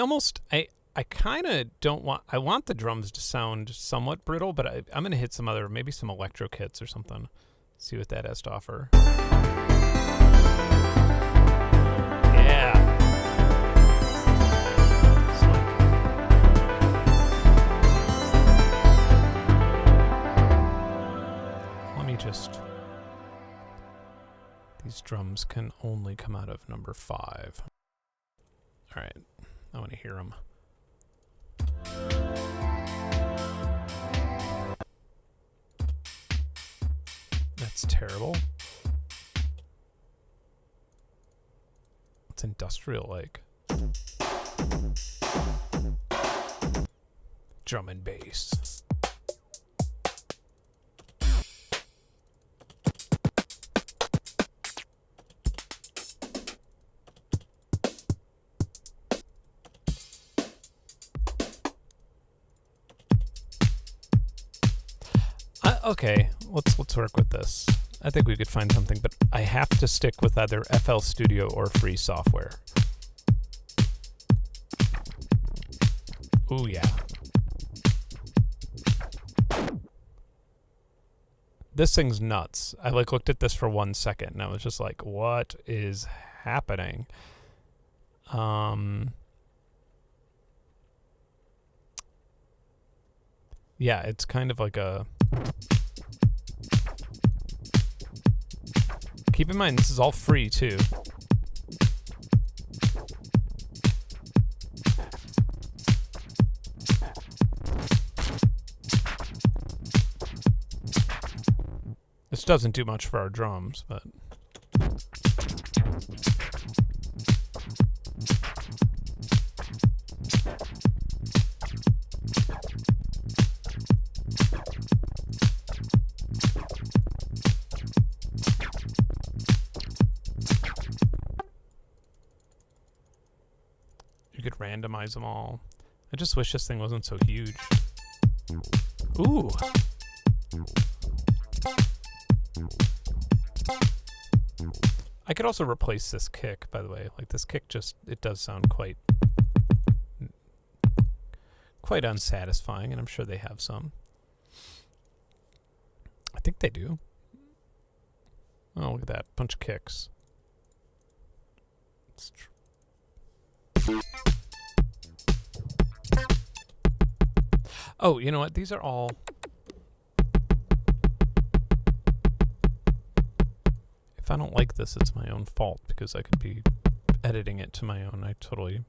kind of don't want... I want the drums to sound somewhat brittle, but I'm going to hit some other... Maybe some electro kits or something. See what that has to offer. Yeah. Let me just... These drums can only come out of number 5. All right, I want to hear them. That's terrible. It's industrial-like. Drum and bass. Okay, let's work with this. I think we could find something, but I have to stick with either FL Studio or free software. Ooh, yeah. This thing's nuts. I looked at this for 1 second and I was just like, what is happening. Yeah, it's kind of like a... Keep in mind, this is all free, too. This doesn't do much for our drums, but... You could randomize them all. I just wish this thing wasn't so huge. Ooh! I could also replace this kick, by the way. Like, this kick just, it does sound quite unsatisfying, and I'm sure they have some. I think they do. Oh, look at that. Bunch of kicks. It's oh, you know what? These are all... If I don't like this, it's my own fault, because I could be editing it to my own. I totally...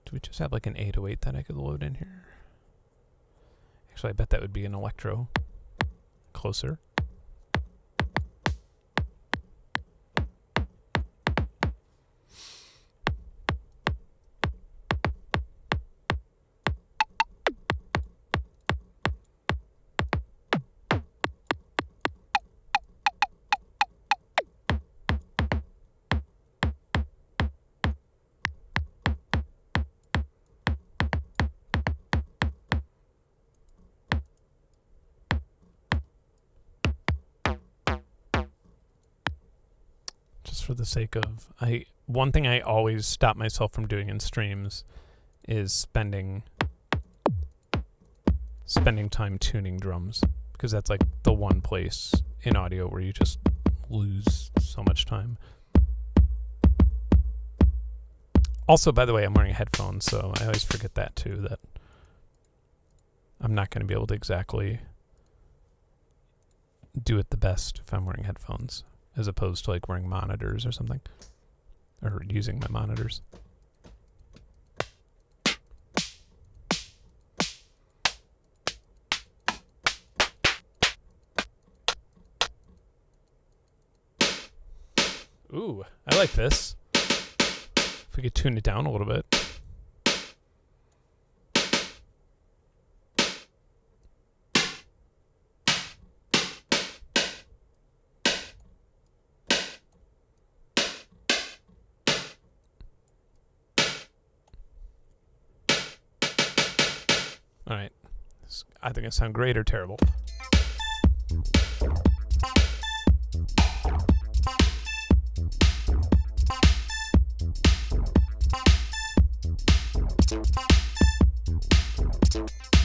Do we just have like an 808 that I could load in here? Actually, I bet that would be an electro. Closer. For the sake of... one thing I always stop myself from doing in streams is spending time tuning drums, because that's like the one place in audio where you just lose so much time. Also, by the way, I'm wearing headphones, so I always forget that too, that I'm not going to be able to exactly do it the best if I'm wearing headphones, as opposed to like wearing monitors or something, or using my monitors. Ooh, I like this. If we could tune it down a little bit. All right, I think it sounds great or terrible.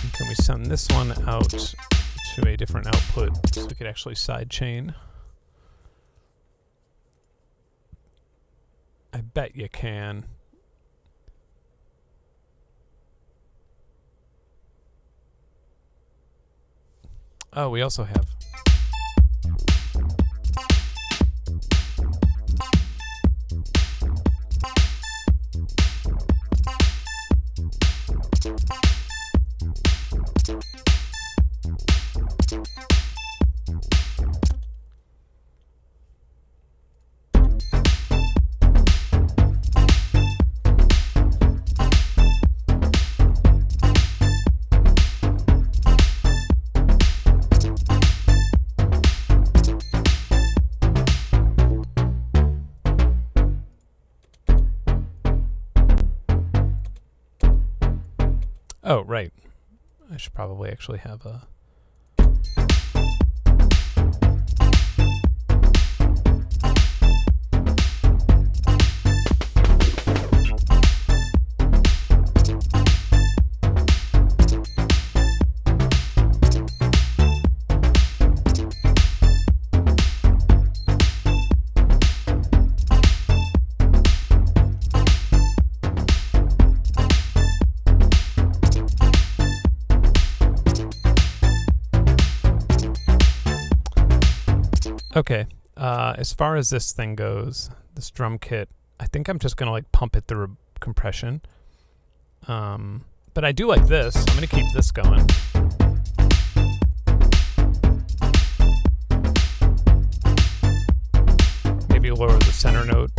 And can we send this one out to a different output so we could actually sidechain? I bet you can. Oh, we also have... Oh, right. I should probably actually have a... Okay. As far as this thing goes, this drum kit, I think I'm just gonna like pump it through compression. But I do like this. I'm gonna keep this going. Maybe lower the center note.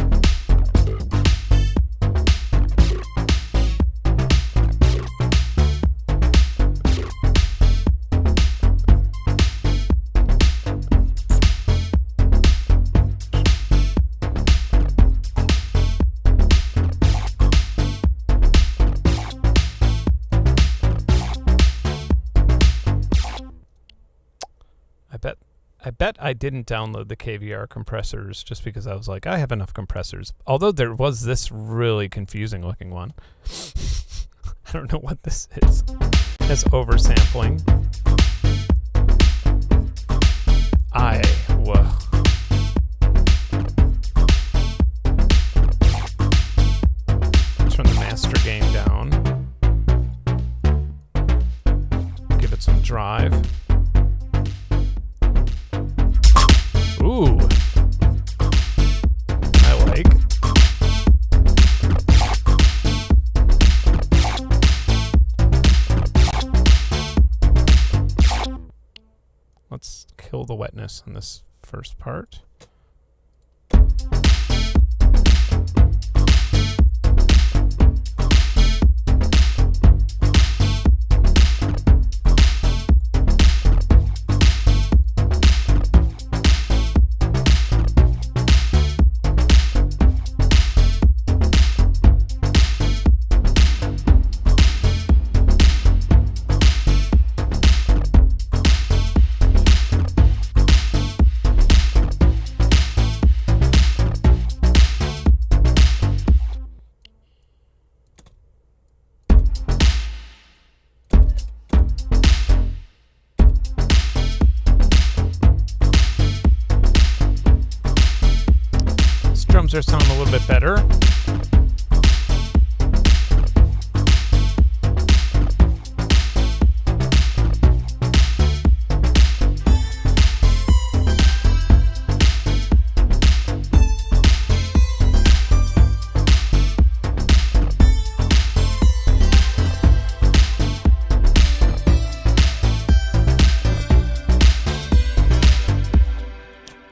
I bet I didn't download the KVR compressors just because I was like, I have enough compressors. Although there was this really confusing looking one. I don't know what this is. It's oversampling. Whoa. Let's turn the master gain down. Give it some drive. Ooh, I like. Let's kill the wetness in this first part. Drums are sounding a little bit better.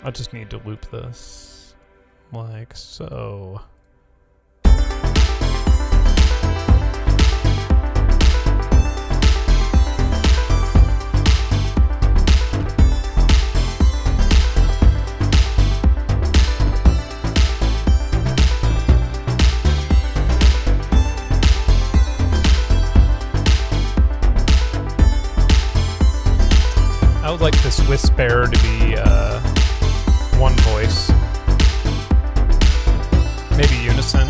I just need to loop this. Like so. I would like this whisper to be one voice. Maybe unison.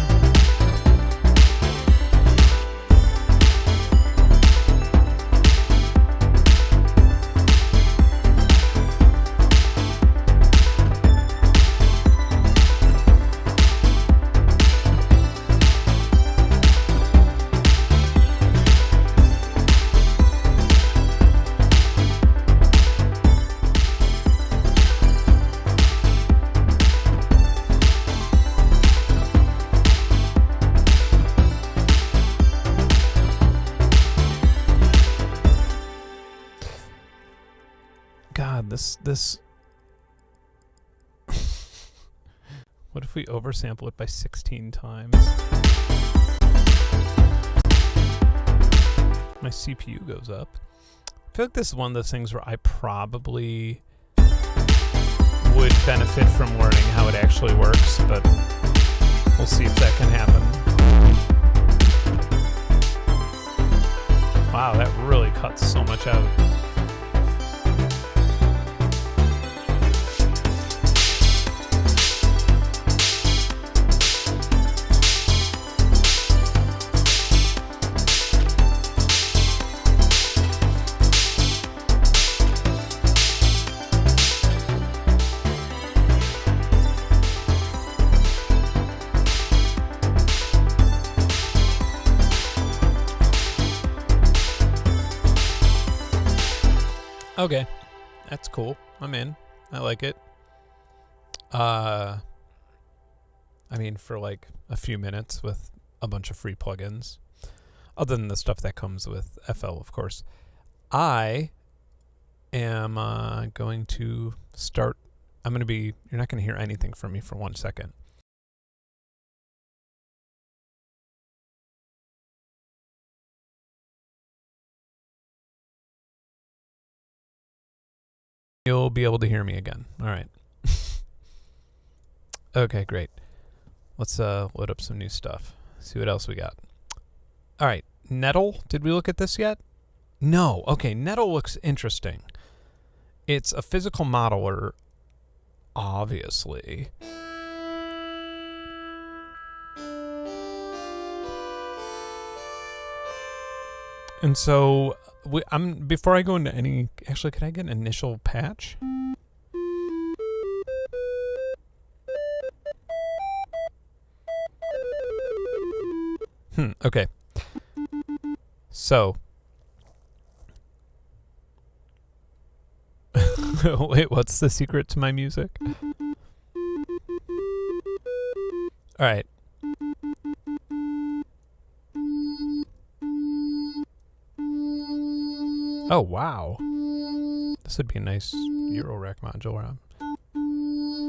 God, this what if we oversample it by 16 times? My CPU goes up. I feel like this is one of those things where I probably would benefit from learning how it actually works, but we'll see if that can happen. Wow, that really cuts so much out. Okay, that's cool. I'm in. I like it. I mean, for like a few minutes with a bunch of free plugins, other than the stuff that comes with FL, of course. I am going to start. You're not going to hear anything from me for 1 second. You'll be able to hear me again. All right. Okay, great. Let's load up some new stuff. See what else we got. All right, Nettle. Did we look at this yet? No. Okay, Nettle looks interesting. It's a physical modeler, obviously. And so, before I go into any... Actually, could I get an initial patch? Okay. So... Wait, what's the secret to my music? Alright. Oh, wow. This would be a nice Eurorack modular.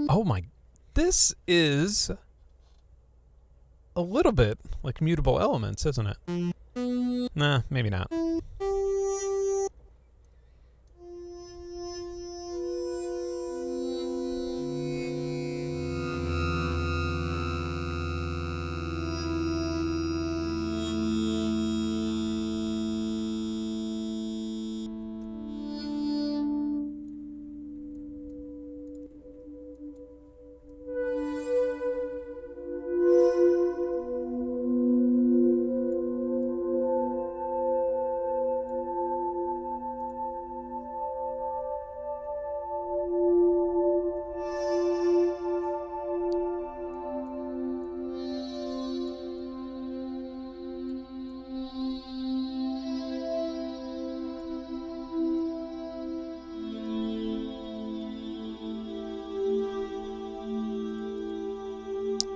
Oh my... This is a little bit like Mutable Elements, isn't it? Nah, maybe not.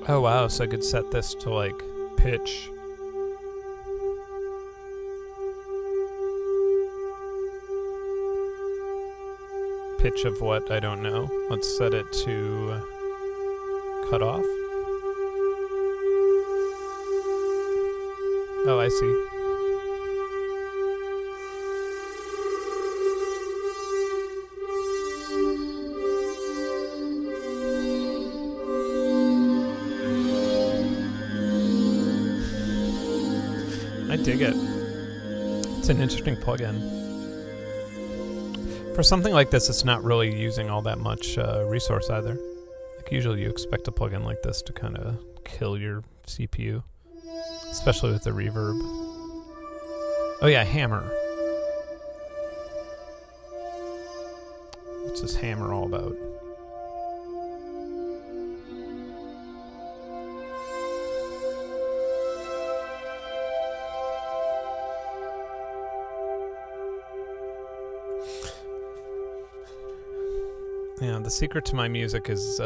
Oh wow, so I could set this to like pitch. Pitch of what? I don't know. Let's set it to cut off. Oh, I see. I dig it. It's an interesting plugin. For something like this, it's not really using all that much resource either. Like usually you expect a plugin like this to kind of kill your CPU, especially with the reverb. Oh yeah, hammer. What's this hammer all about? Yeah, the secret to my music is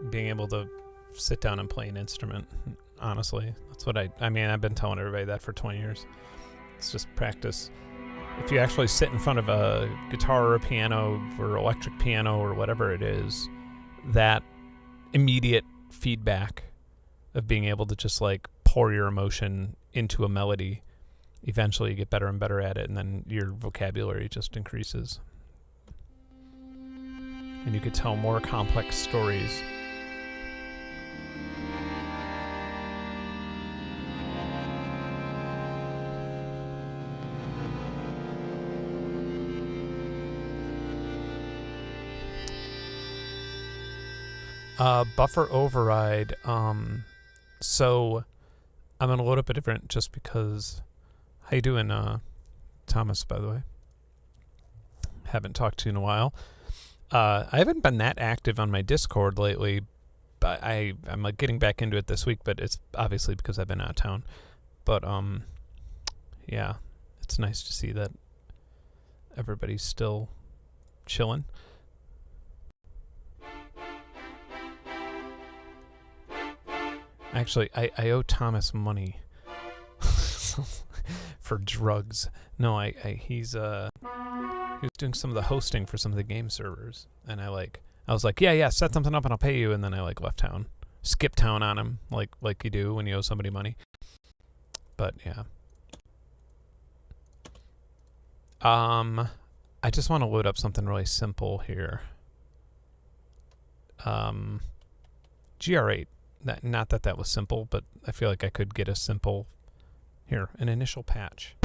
being able to sit down and play an instrument, honestly. That's what I mean, I've been telling everybody that for 20 years. It's just practice. If you actually sit in front of a guitar or a piano or electric piano or whatever it is, that immediate feedback of being able to just like pour your emotion into a melody, eventually you get better and better at it, and then your vocabulary just increases. And you could tell more complex stories. Buffer override. So I'm gonna load up a different just because. How you doing, Thomas? By the way, haven't talked to you in a while. I haven't been that active on my Discord lately, but I'm like getting back into it this week, but it's obviously because I've been out of town. But yeah, it's nice to see that everybody's still chilling. Actually, I owe Thomas money for drugs. No, he was doing some of the hosting for some of the game servers, and I was like, yeah, set something up and I'll pay you, and then I left town, skip town on him, like you do when you owe somebody money. But yeah. I just want to load up something really simple here. GR8. Not that was simple, but I feel like I could get a simple... Here, an initial patch.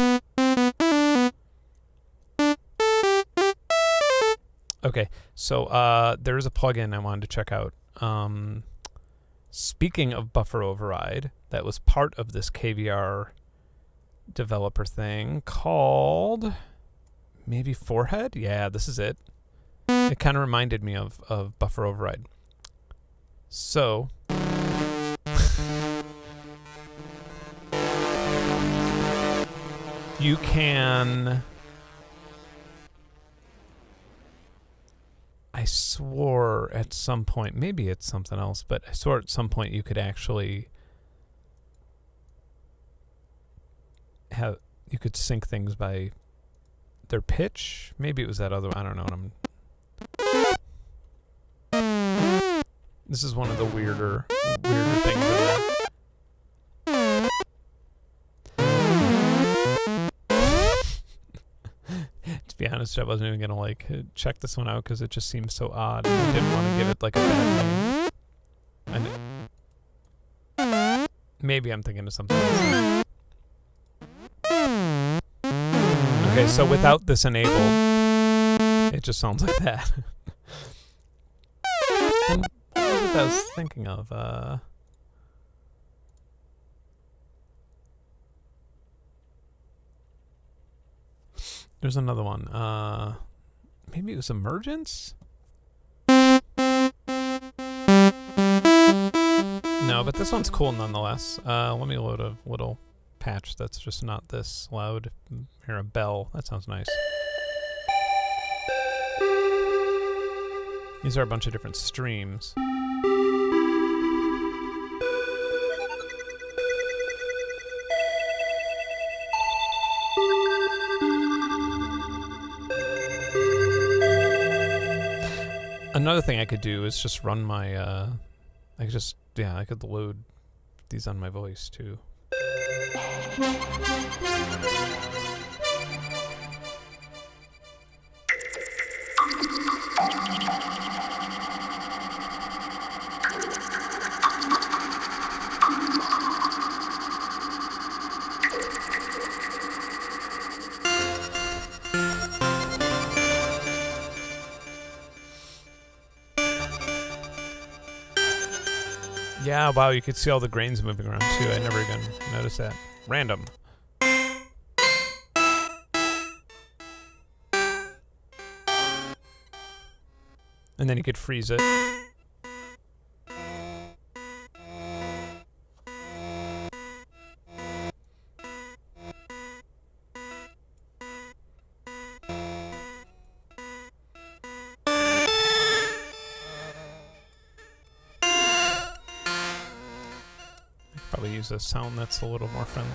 Okay, so there's a plugin I wanted to check out. Speaking of buffer override, that was part of this KVR developer thing called... Maybe Forehead? Yeah, this is it. It kind of reminded me of buffer override. So... you can... I swore at some point, maybe it's something else, but I swore at some point you could actually you could sync things by their pitch. Maybe it was that other one. I don't know. This is one of the weirder things of that. To be honest, I wasn't even gonna check this one out because it just seems so odd, and I didn't want to give it a bad name. And maybe I'm thinking of something else. Okay, so without this enabled, it just sounds like that. And what was it I was thinking of? There's another one. Maybe it was Emergence? No, but this one's cool nonetheless. Let me load a little patch that's just not this loud. Hear a bell. That sounds nice. These are a bunch of different streams. Another thing I could do is just run my, I could load these on my voice too. Yeah, wow, you could see all the grains moving around too. I never even noticed that. Random. And then you could freeze it. Probably use a sound that's a little more friendly.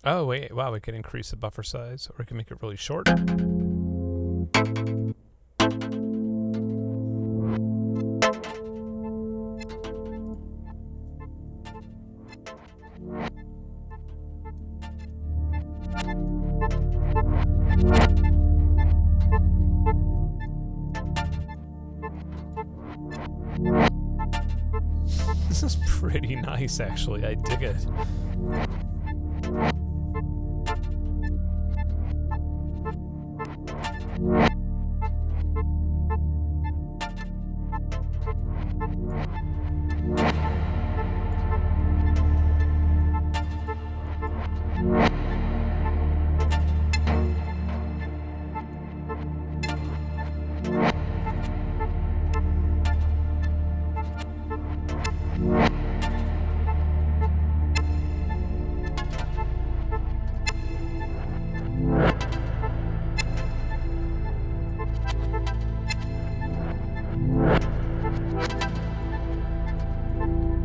Oh, wait, wow, we can increase the buffer size, or we can make it really short. This is pretty nice, actually. I dig it.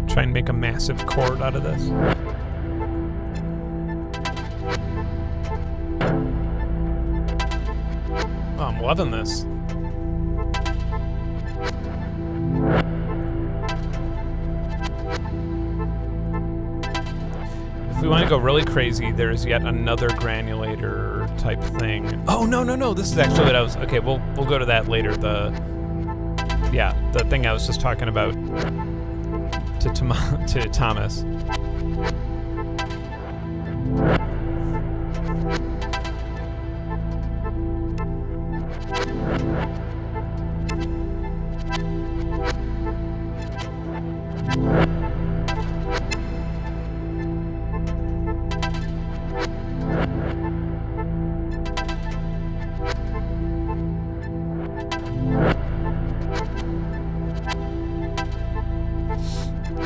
Try and make a massive chord out of this. Oh, I'm loving this. If we want to go really crazy, there's yet another granulator type thing. Oh, no. This is actually what I was... Okay, we'll go to that later. The thing I was just talking about to Thomas.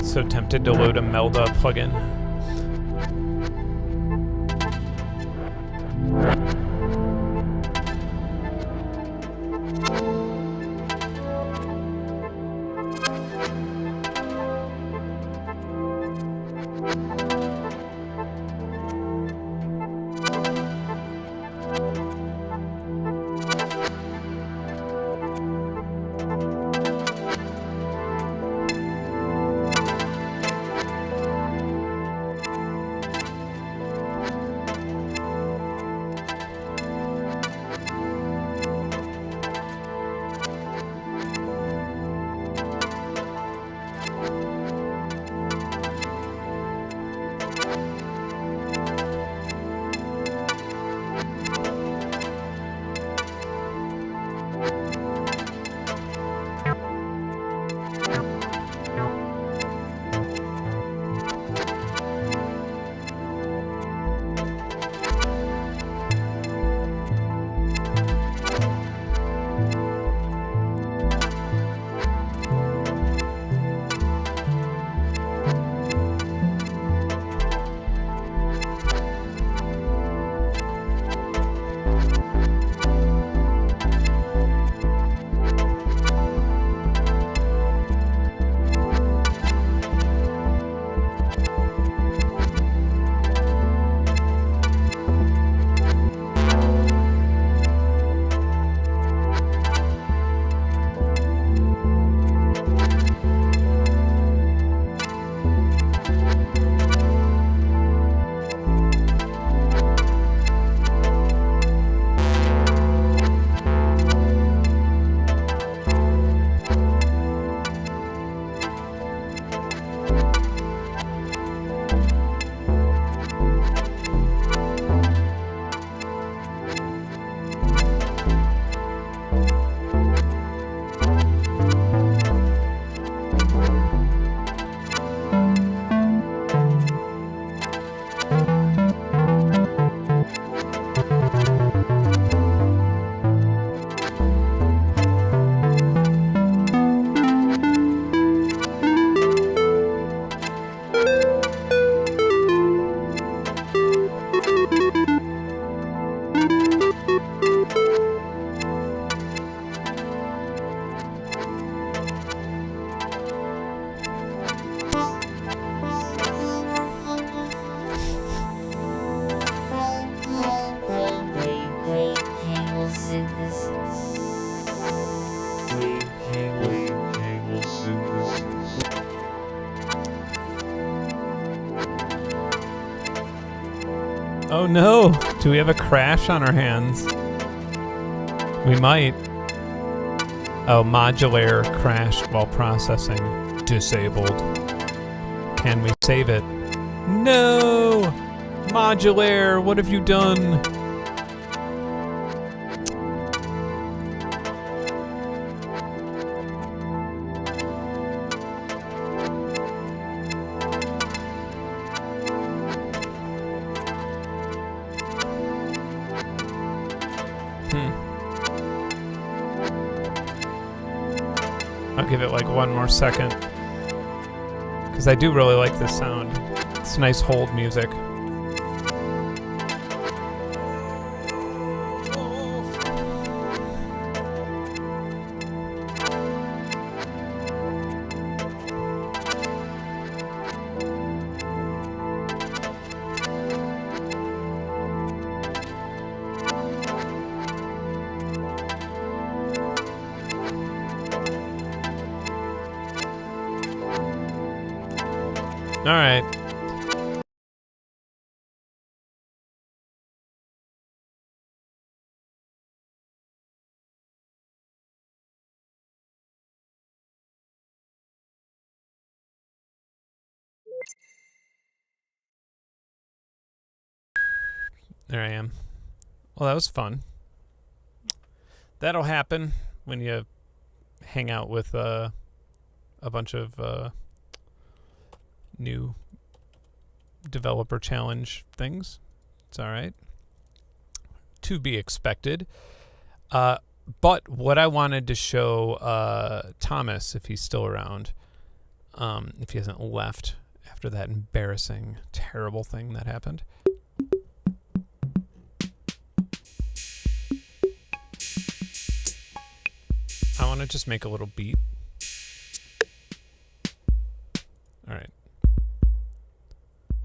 So tempted to load a Melda plugin. Oh no! Do we have a crash on our hands? We might. Oh, Modular crashed while processing. Disabled. Can we save it? No! Modular, what have you done? I'll give it like one more second, because I do really like this sound. It's nice hold music. All right. There I am. Well, that was fun. That'll happen when you hang out with a bunch of new developer challenge things. It's all right. To be expected. But what I wanted to show Thomas, if he's still around, if he hasn't left after that embarrassing, terrible thing that happened. I want to just make a little beat. All right.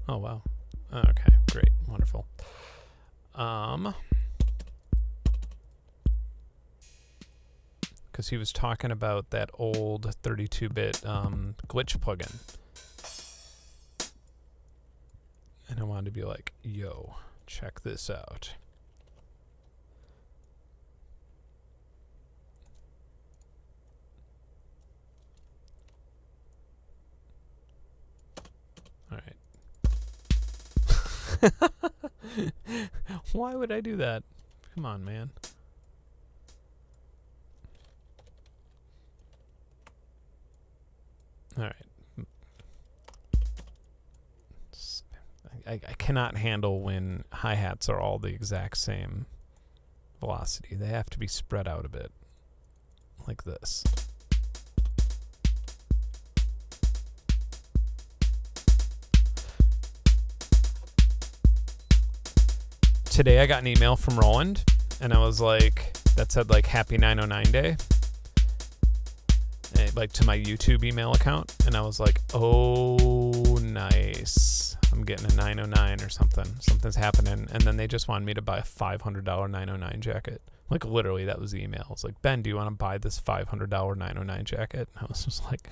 Oh, wow. Okay, great. Wonderful. Because he was talking about that old 32-bit glitch plugin. And I wanted to be like, yo, check this out. All right. Why would I do that? Come on, man. All right. I cannot handle when hi-hats are all the exact same velocity. They have to be spread out a bit, like this. Today I got an email from Roland, and I was like, that said like Happy 909 Day, like to my YouTube email account, and I was like, oh, nice. I'm getting a 909 or something. Something's happening. And then they just wanted me to buy a $500 909 jacket. Like, literally, that was the email. It's like, Ben, do you want to buy this $500 909 jacket? And I was just like,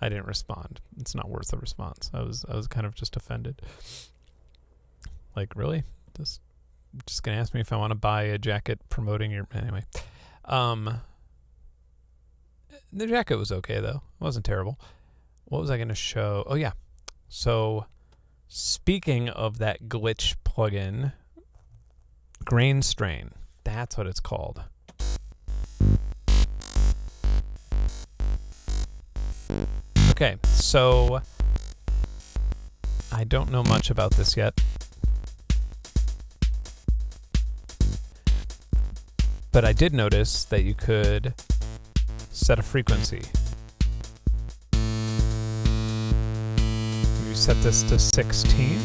I didn't respond. It's not worth a response. I was kind of just offended. Like, really? Just gonna ask me if I want to buy a jacket promoting your... Anyway. The jacket was okay, though. It wasn't terrible. What was I going to show? Oh, yeah. So, speaking of that glitch plugin, Grain Strain. That's what it's called. Okay, so I don't know much about this yet. But I did notice that you could set a frequency. You set this to 16th.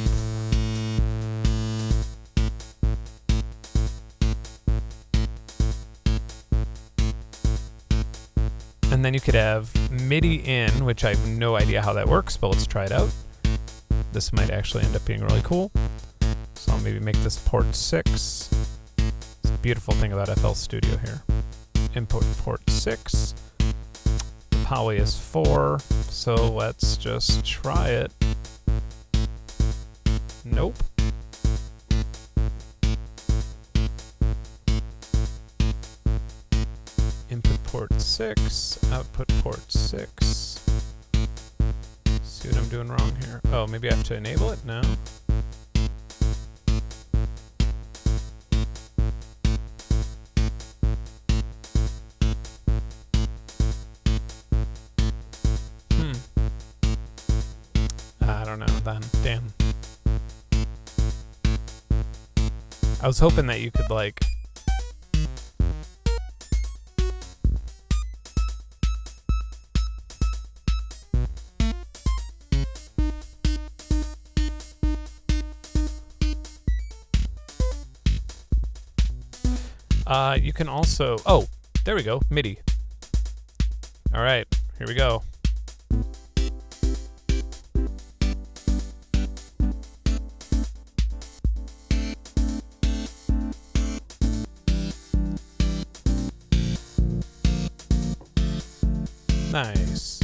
And then you could have MIDI in, which I have no idea how that works, but let's try it out. This might actually end up being really cool. So I'll maybe make this port 6. It's a beautiful thing about FL Studio here. Input port 6. The poly is 4, so let's just try it. Nope. Input port 6, output port 6. See what I'm doing wrong here. Oh, maybe I have to enable it now. I don't know then. Damn. I was hoping that you could like you can also, oh, there we go, MIDI. All right, here we go. Nice.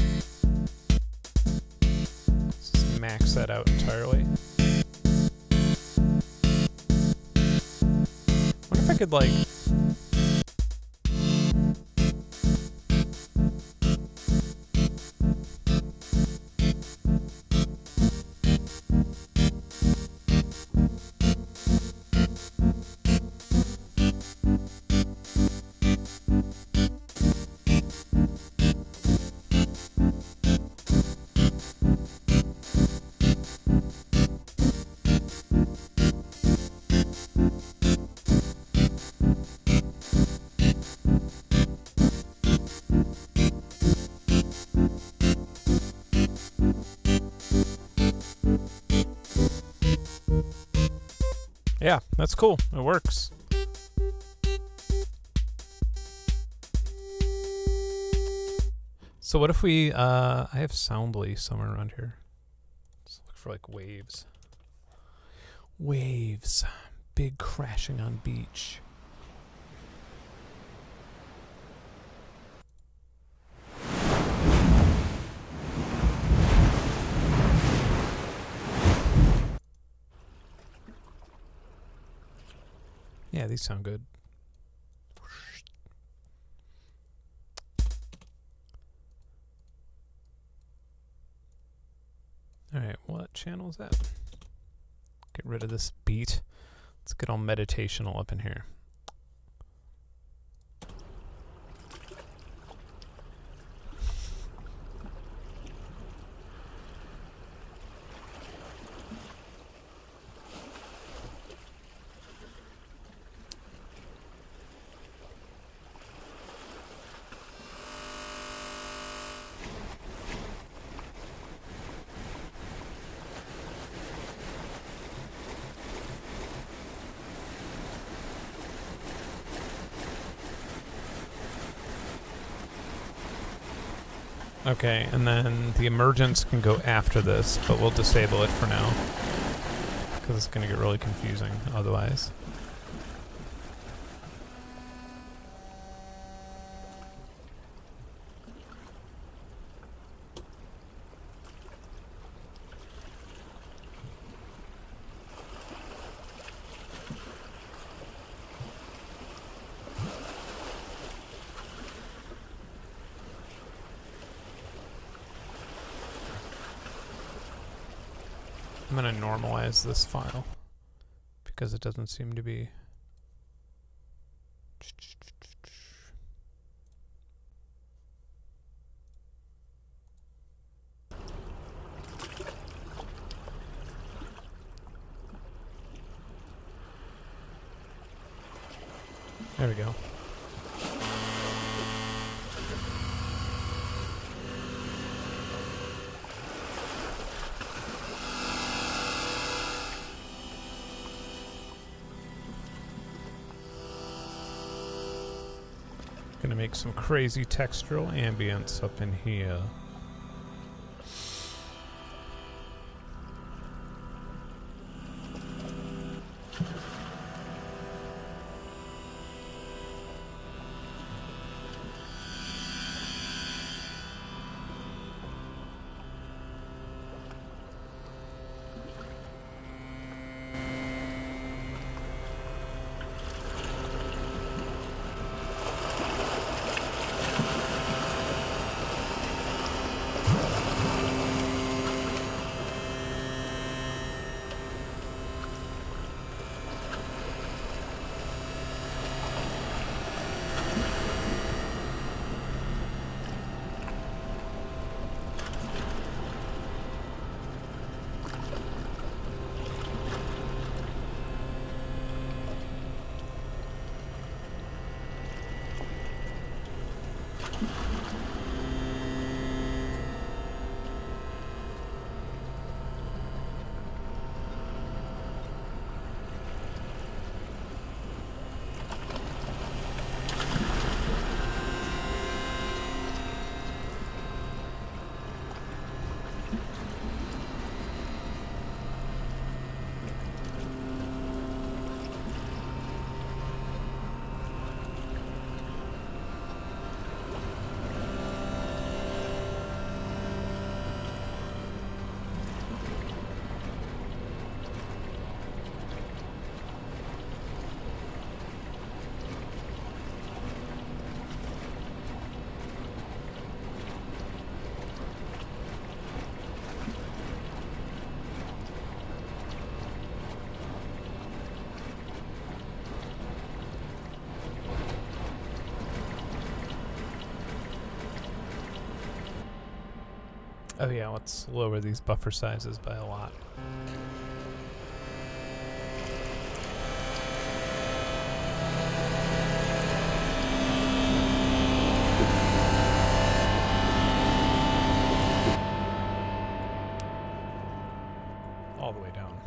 X that out entirely. Wonder if I could like... Yeah, that's cool. It works. So what if we, I have Soundly somewhere around here. Let's look for like waves. Waves. Big crashing on beach. Yeah, these sound good. Alright, what channel is that? Get rid of this beat. Let's get all meditational up in here. Okay, and then the emergence can go after this, but we'll disable it for now. Because it's going to get really confusing otherwise. I'm going to normalize this file because it doesn't seem to be... There we go. Gonna make some crazy textural ambience up in here. Oh yeah, let's lower these buffer sizes by a lot. All the way down.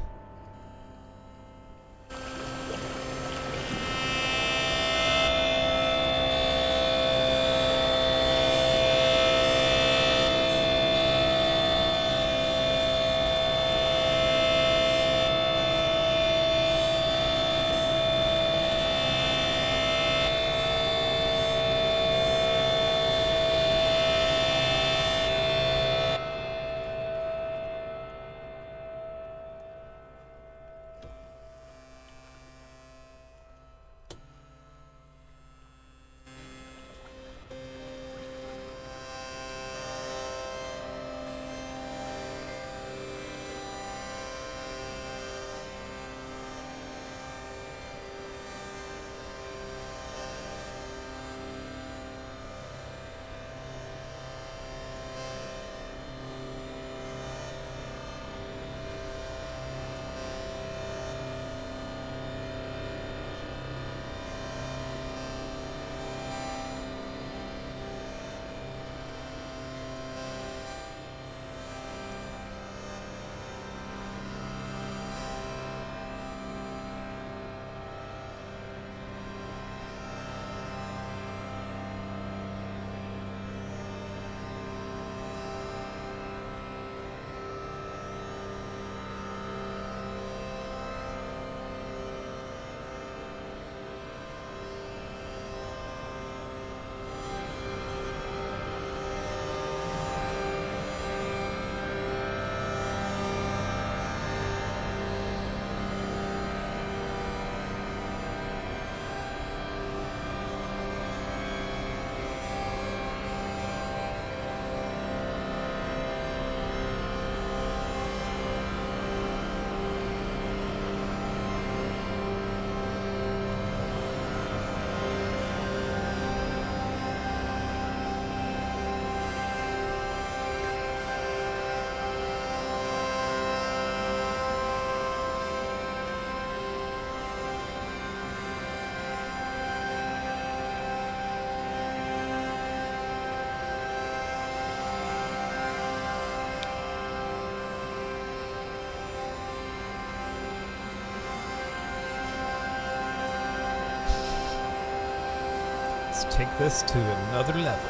Take this to another level.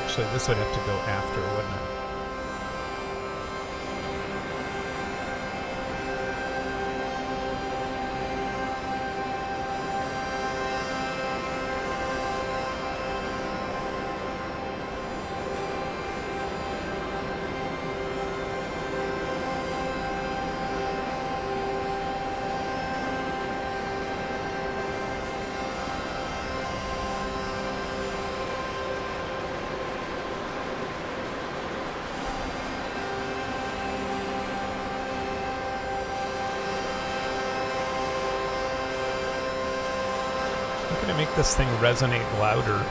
Actually, this would have to go after, wouldn't it? Make this thing resonate louder.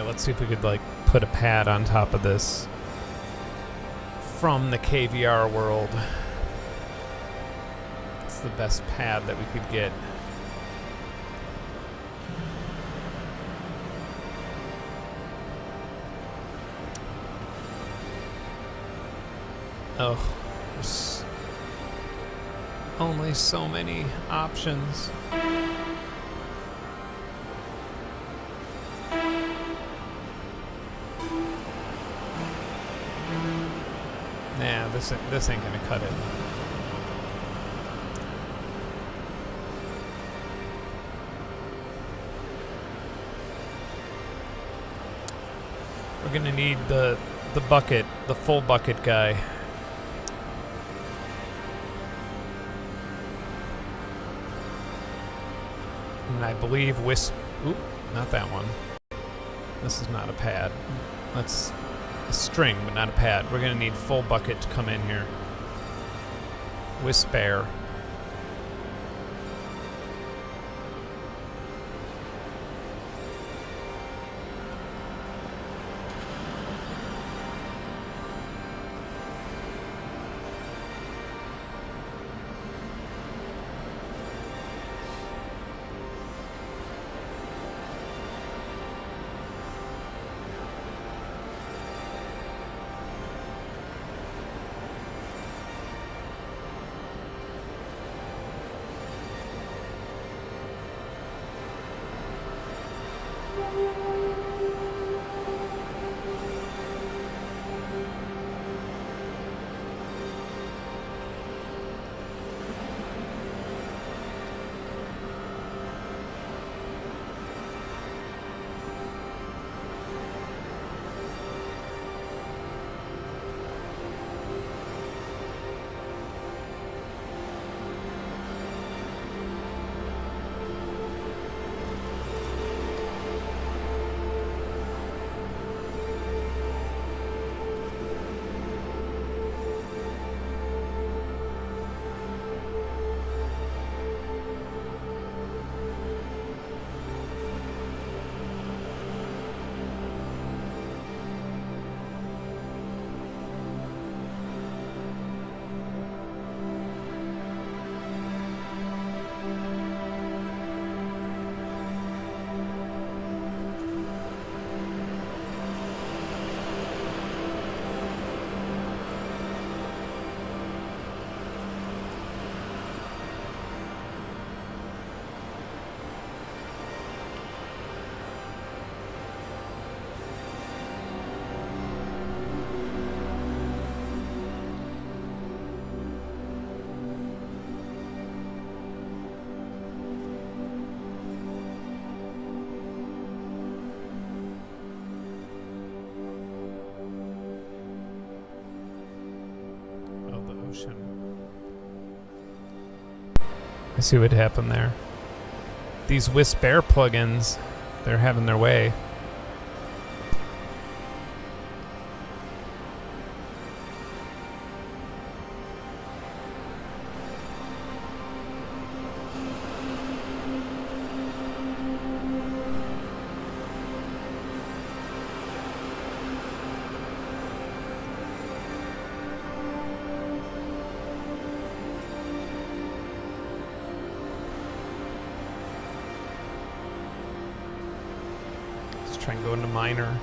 let's see if we could like put a pad on top of this from the KVR world. It's the best pad that we could get. Oh, there's only so many options. Nah, this ain't gonna cut it. We're gonna need the bucket, the full bucket guy. And I believe oop, not that one. This is not a pad. That's a string, but not a pad. We're gonna need full bucket to come in here. Whisper. I see what happened there. These Whisper plugins, they're having their way. Try and go into minor.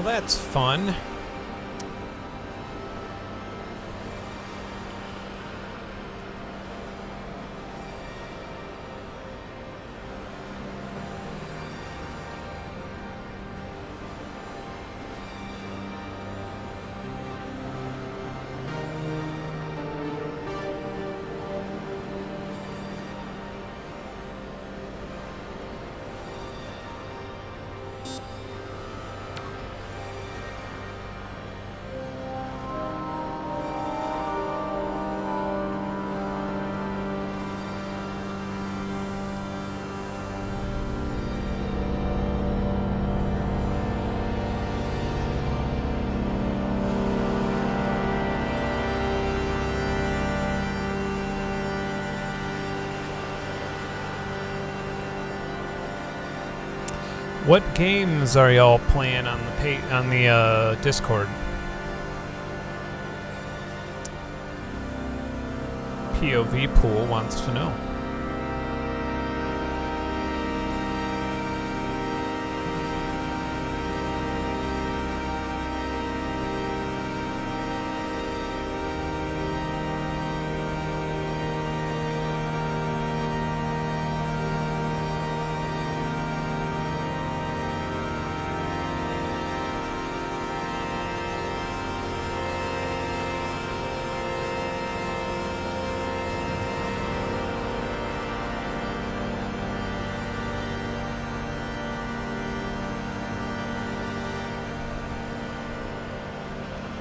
Well, that's fun. What games are y'all playing on the Discord? POV Pool wants to know.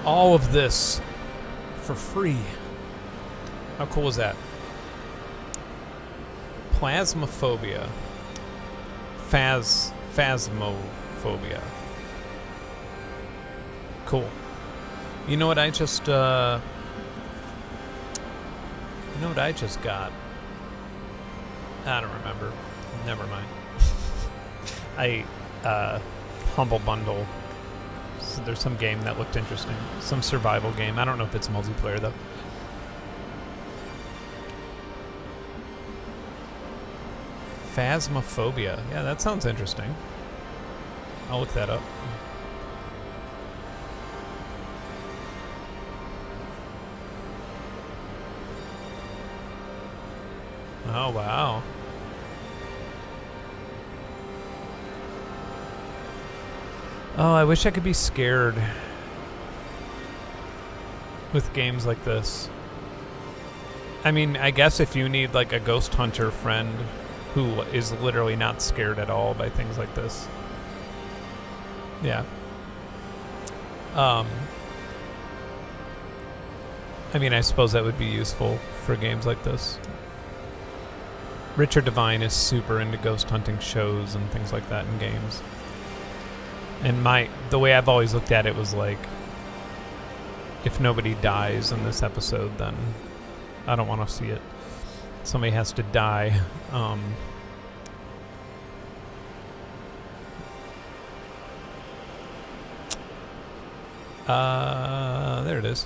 All of this for free. How cool is that? Plasmophobia. Phasmophobia. Cool. You know what I just got? I don't remember. Never mind. I Humble Bundle. So there's some game that looked interesting. Some survival game. I don't know if it's multiplayer though. Phasmophobia. Yeah, that sounds interesting. I'll look that up. Oh, wow. Oh, I wish I could be scared with games like this. I mean, I guess if you need like a ghost hunter friend who is literally not scared at all by things like this. Yeah. I mean, I suppose that would be useful for games like this. Richard Devine is super into ghost hunting shows and things like that in games. And the way I've always looked at it was like, if nobody dies in this episode, then I don't want to see it. Somebody has to die. There it is.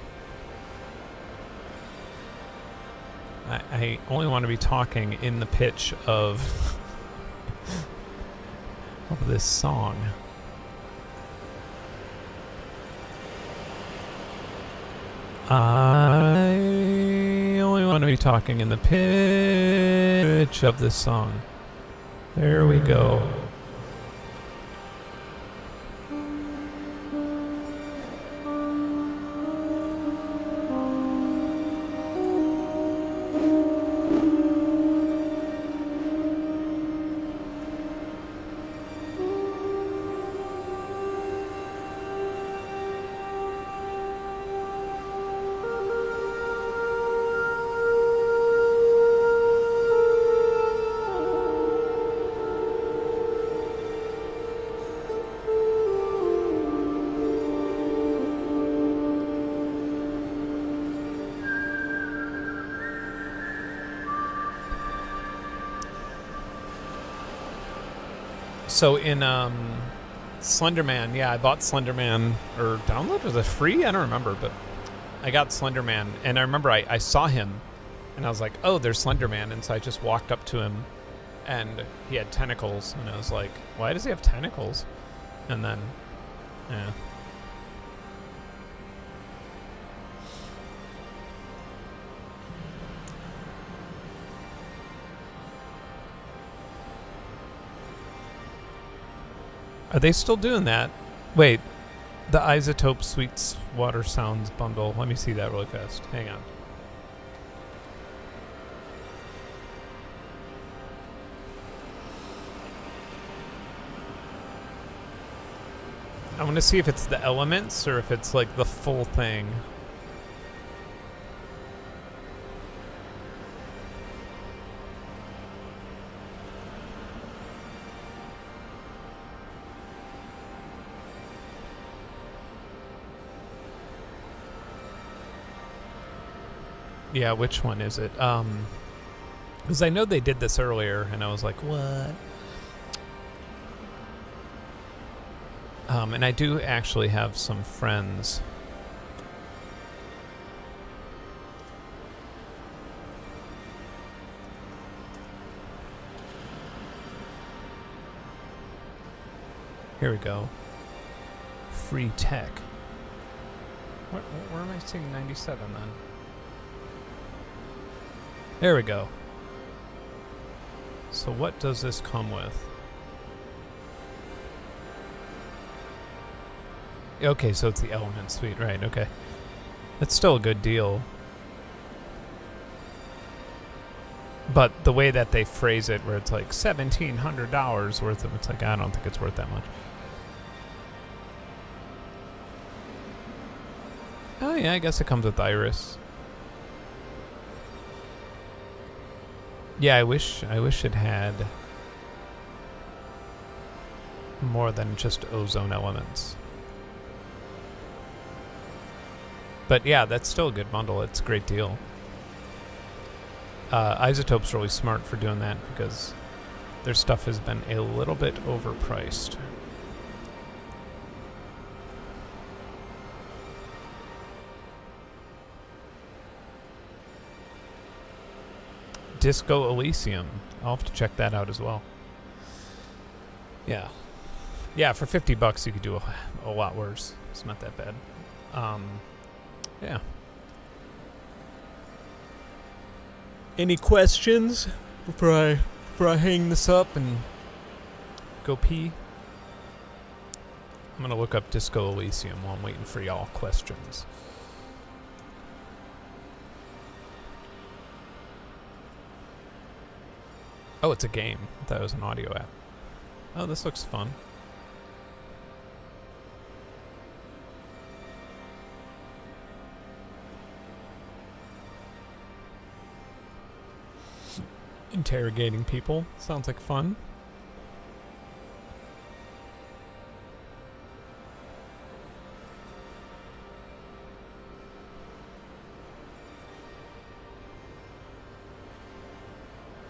I only want to be talking in the pitch of this song. I only want to be talking in the pitch of this song. There we go. So in Slenderman, yeah, I bought Slenderman, or download, was it free? I don't remember, but I got Slenderman, and I remember I saw him, and I was like, oh, there's Slenderman, and so I just walked up to him, and he had tentacles, and I was like, why does he have tentacles? And then Yeah. Are they still doing that? Wait, the Isotope Sweets Water Sounds bundle. Let me see that really fast. Hang on. I want to see if it's the elements or if it's like the full thing. Yeah, which one is it? Because I know they did this earlier, and I was like, what? And I do actually have some friends. Here we go. Free tech. Where am I seeing 97 then? There we go. So what does this come with? Okay, so it's the element suite, right, okay. That's still a good deal. But the way that they phrase it, where it's like $1,700 worth of, it's like, I don't think it's worth that much. Oh yeah, I guess it comes with Iris. Yeah, I wish it had more than just ozone elements. But yeah, that's still a good bundle. It's a great deal. Isotope's really smart for doing that because their stuff has been a little bit overpriced. Disco Elysium. I'll have to check that out as well. Yeah. Yeah, for $50 you could do a lot worse. It's not that bad. Yeah. Any questions before I hang this up and go pee? I'm gonna look up Disco Elysium while I'm waiting for y'all questions. Oh, it's a game. I thought it was an audio app. Oh, this looks fun. Interrogating people. Sounds like fun.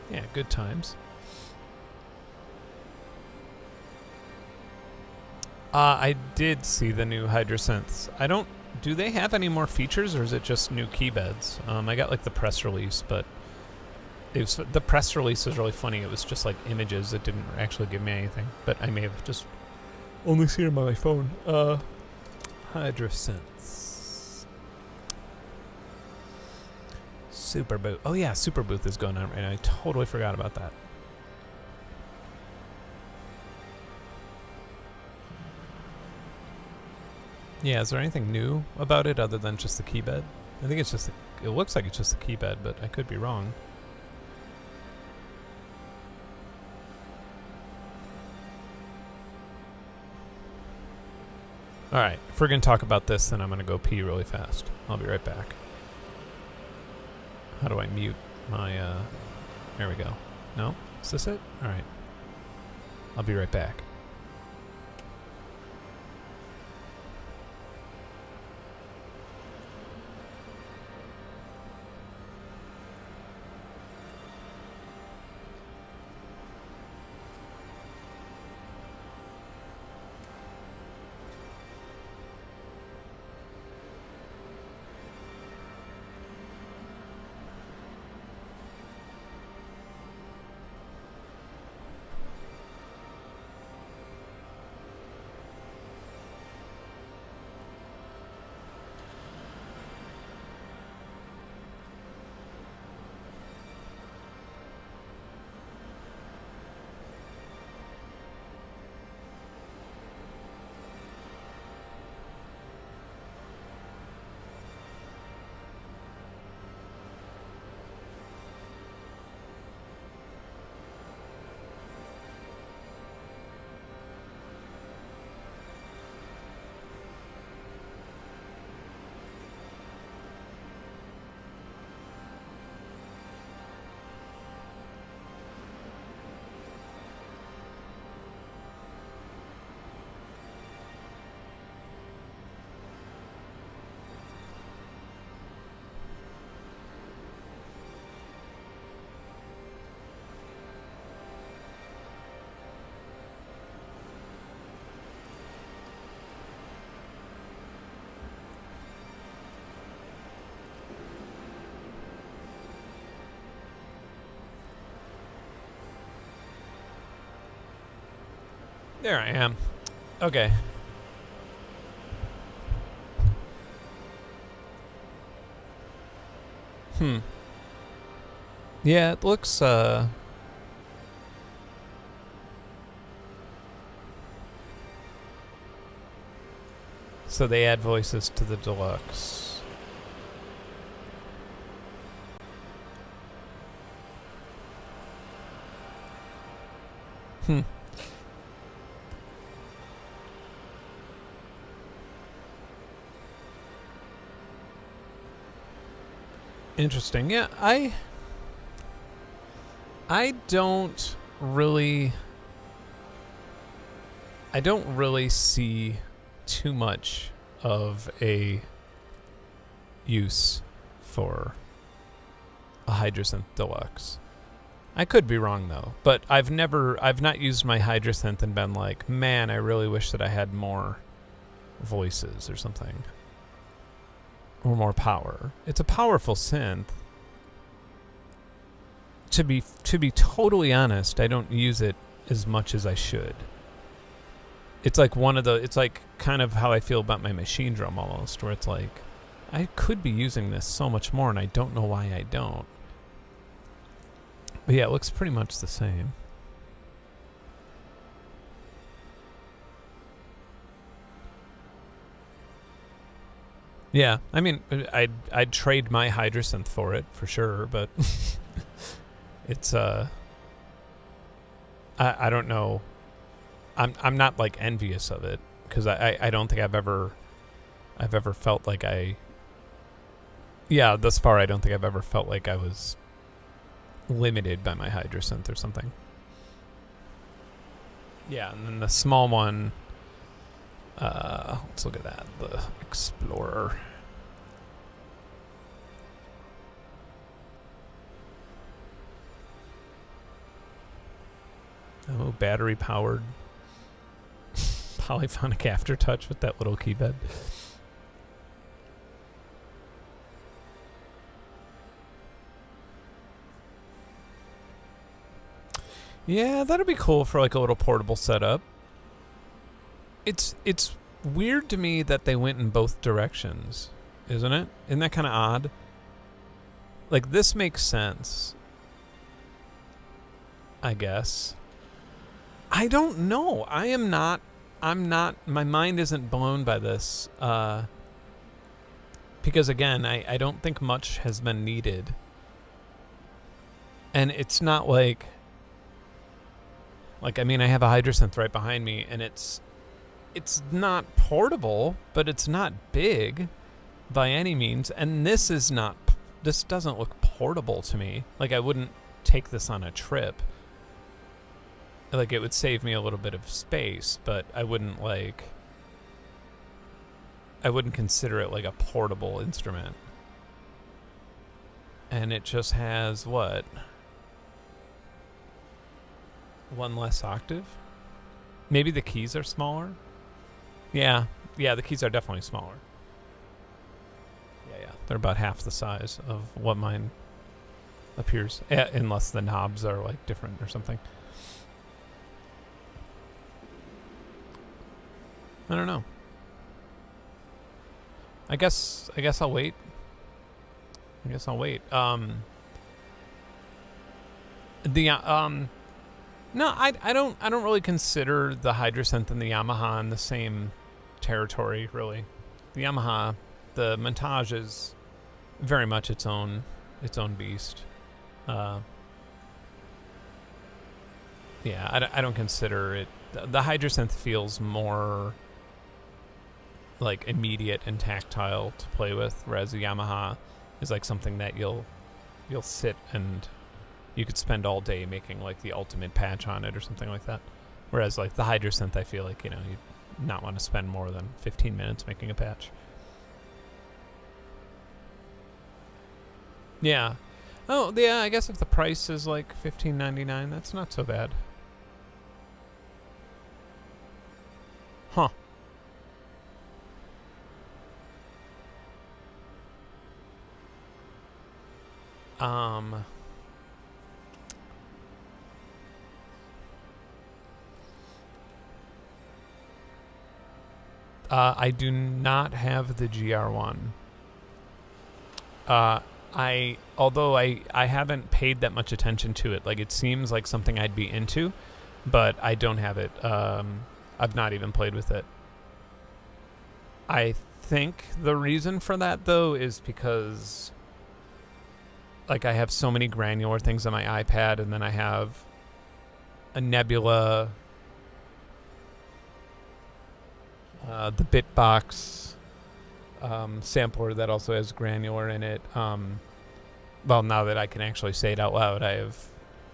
Yeah, good times. I did see the new Hydrosynths. Do they have any more features, or is it just new keybeds? I got like the press release, but the press release was really funny. It was just like images. It didn't actually give me anything, but I may have just only seen them on my phone. Hydrosynths. Superbooth. Oh yeah, Superbooth is going on right now. I totally forgot about that. Yeah, is there anything new about it other than just the keybed? I think it's just it looks like it's just the keybed, but I could be wrong. Alright, if we're going to talk about this, then I'm going to go pee really fast. I'll be right back. How do I mute my, there we go. No? Is this it? Alright. I'll be right back. There I am. Okay. Yeah, it looks, so they add voices to the deluxe. Interesting. Yeah, I don't really see too much of a use for a Hydrasynth Deluxe. I could be wrong though, but I've not used my Hydrasynth and been like, man, I really wish that I had more voices or something. Or more power. It's a powerful synth. To be totally honest, I don't use it as much as I should. It's like it's like kind of how I feel about my machine drum almost, where it's like, I could be using this so much more and I don't know why I don't. But yeah, it looks pretty much the same. Yeah, I mean, I'd trade my Hydrasynth for it for sure, but it's I don't know. I'm not like envious of it because I don't think I've ever felt like thus far I don't think I've ever felt like I was limited by my Hydrasynth or something. Yeah, and then the small one, let's look at that, the Explorer. Oh, battery powered polyphonic aftertouch with that little keypad. Yeah, that'd be cool for like a little portable setup. It's weird to me that they went in both directions, isn't it? Isn't that kind of odd? Like, this makes sense, I guess. I don't know. I'm not, my mind isn't blown by this. Because again, I don't think much has been needed. And it's not like, I mean, I have a Hydrasynth right behind me, and it's not portable, but it's not big by any means. And this doesn't look portable to me. Like, I wouldn't take this on a trip. Like, it would save me a little bit of space, but I wouldn't consider it like a portable instrument. And it just has what? One less octave? Maybe the keys are smaller? Yeah, the keys are definitely smaller. Yeah. They're about half the size of what mine appears, unless the knobs are like different or something. I don't know. I guess I'll wait. No, I don't really consider the Hydrasynth and the Yamaha in the same territory, really. The Yamaha, the Montage is very much its own beast. I don't consider it. The Hydrasynth feels more like immediate and tactile to play with, whereas the Yamaha is like something that you'll sit and you could spend all day making like the ultimate patch on it or something like that. Whereas like the Hydrasynth, I feel like, you'd not want to spend more than 15 minutes making a patch. Yeah. Oh, yeah, I guess if the price is like $15.99, that's not so bad. Huh. I do not have the GR1. Although I haven't paid that much attention to it. Like, it seems like something I'd be into, but I don't have it. I've not even played with it. I think the reason for that, though, is because, like, I have so many granular things on my iPad, and then I have a Nebula, the Bitbox sampler that also has granular in it. Well, now that I can actually say it out loud, I have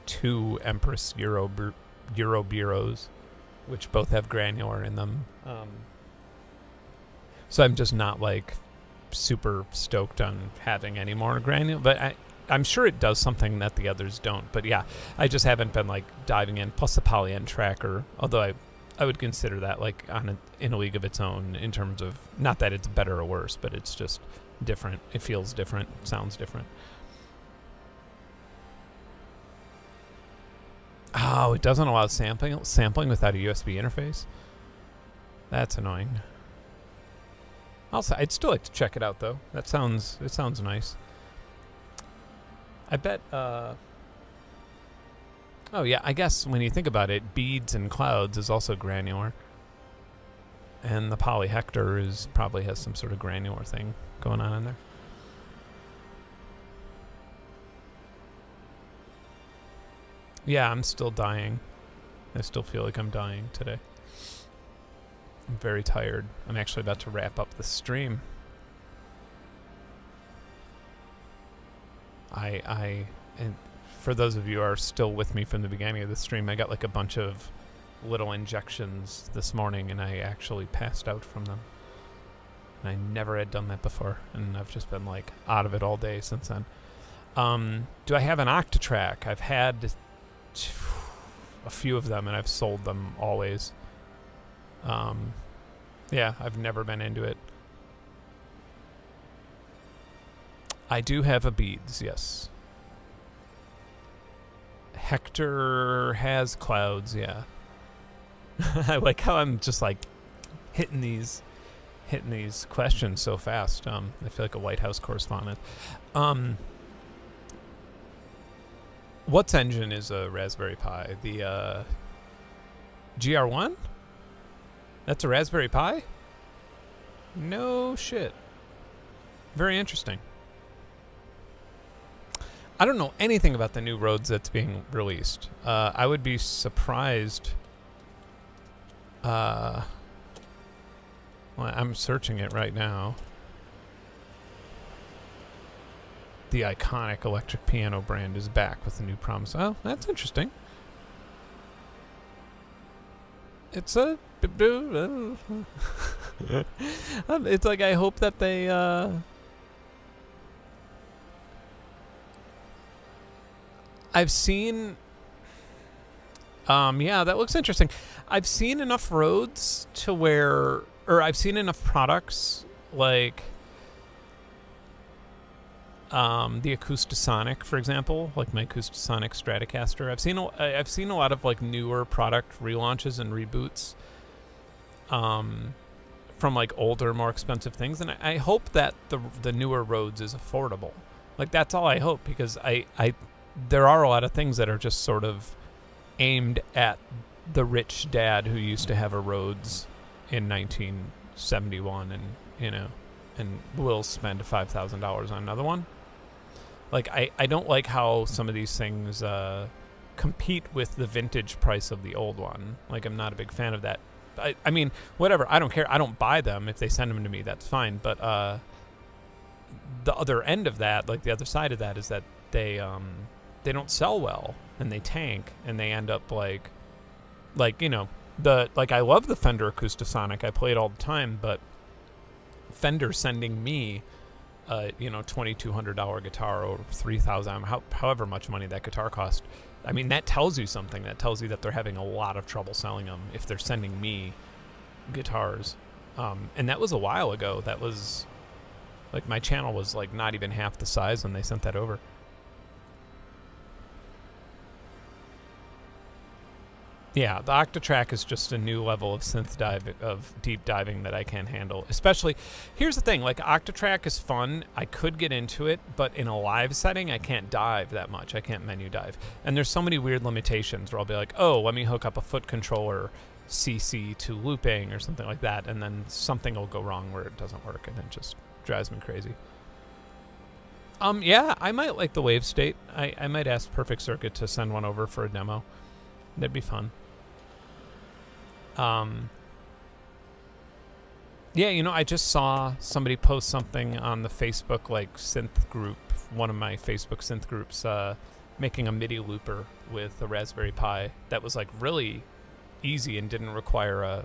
2 Empress Euro Bureaus, which both have granular in them. So I'm just not, like, super stoked on having any more granular, but I'm sure it does something that the others don't. But yeah, I just haven't been, like, diving in. Plus the polyend tracker, although I would consider that, like, in a league of its own in terms of, not that it's better or worse, but it's just different. It feels different, sounds different. Oh, it doesn't allow sampling without a USB interface. That's annoying. I'd still like to check it out, though. It sounds nice. I bet. Oh yeah, I guess when you think about it, beads and clouds is also granular, and the polyhector probably has some sort of granular thing going on in there. Yeah, I'm still dying. I still feel like I'm dying today. I'm very tired. I'm actually about to wrap up the stream. And for those of you who are still with me from the beginning of the stream, I got like a bunch of little injections this morning, and I actually passed out from them. And I never had done that before, and I've just been like out of it all day since then. Do I have an Octatrack? I've had a few of them, and I've sold them always. Yeah, I've never been into it. I do have a Beads, yes. Hector has clouds, yeah. I like how I'm just like hitting these questions so fast. I feel like a White House correspondent. What's engine is a Raspberry Pi? The GR1? That's a Raspberry Pi? No shit. Very interesting. I don't know anything about the new Rhodes that's being released. I would be surprised. Well, I'm searching it right now. The iconic electric piano brand is back with a new promise. Oh, that's interesting. It's a... it's like, I hope that they... I've seen... yeah, that looks interesting. I've seen enough Rhodes to where... Or I've seen enough products, like... the Acoustasonic, for example, like my Acoustasonic Stratocaster. I've seen a lot of like newer product relaunches and reboots, from like older, more expensive things, and I hope that the newer Rhodes is affordable. Like, that's all I hope, because there are a lot of things that are just sort of aimed at the rich dad who used to have a Rhodes in 1971, and will spend $5,000 on another one. Like, I don't like how some of these things compete with the vintage price of the old one. Like, I'm not a big fan of that. I mean, whatever. I don't care. I don't buy them. If they send them to me, that's fine. But the other end of that, like the other side of that, is that they don't sell well, and they tank, and they end up like I love the Fender Acoustasonic. I play it all the time, but Fender sending me $2,200 guitar or $3,000, however much money that guitar cost. I mean, that tells you something. That tells you that they're having a lot of trouble selling them if they're sending me guitars. And that was a while ago. That was like, my channel was like not even half the size when they sent that over. Yeah, the Octatrack is just a new level of deep diving that I can't handle. Especially, here's the thing, like Octatrack is fun. I could get into it, but in a live setting, I can't dive that much. I can't menu dive. And there's so many weird limitations where I'll be like, oh, let me hook up a foot controller CC to looping or something like that, and then something will go wrong where it doesn't work, and it just drives me crazy. Yeah, I might like the wave state. I might ask Perfect Circuit to send one over for a demo. That'd be fun. Yeah, you know, I just saw somebody post something on the Facebook, like, synth group, one of my Facebook synth groups, making a MIDI looper with a Raspberry Pi that was, like, really easy and didn't require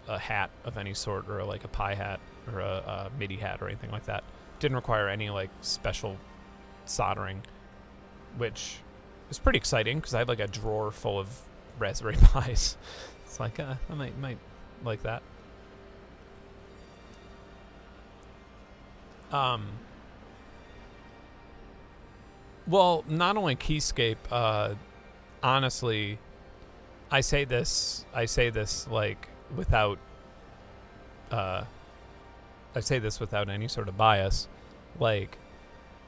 a hat of any sort, or, like, a Pi hat or a MIDI hat or anything like that. Didn't require any, like, special soldering, which is pretty exciting, because I have, like, a drawer full of Raspberry Pis. It's like, I might like that. Well, not only Keyscape, honestly, I say this like without any sort of bias. Like,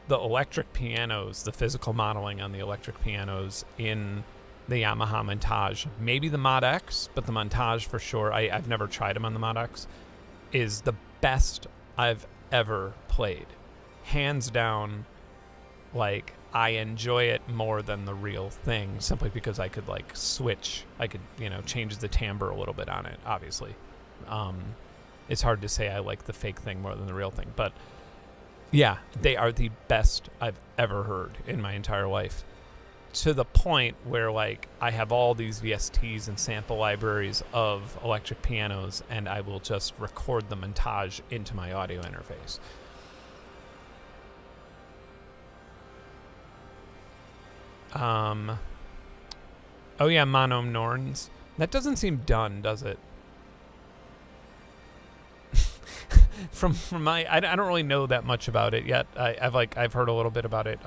the electric pianos, the physical modeling on the electric pianos in the Yamaha Montage, maybe the Mod X, but the Montage for sure, I've never tried them on the Mod X, is the best I've ever played. Hands down, like, I enjoy it more than the real thing, simply because I could, like, switch. I could, you know, change the timbre a little bit on it, obviously. It's hard to say I like the fake thing more than the real thing, but yeah, they are the best I've ever heard in my entire life. To the point where, like, I have all these VSTs and sample libraries of electric pianos, and I will just record the montage into my audio interface. Oh yeah, Mono Norns. That doesn't seem done, does it? from my, I don't really know that much about it yet. I've heard a little bit about it.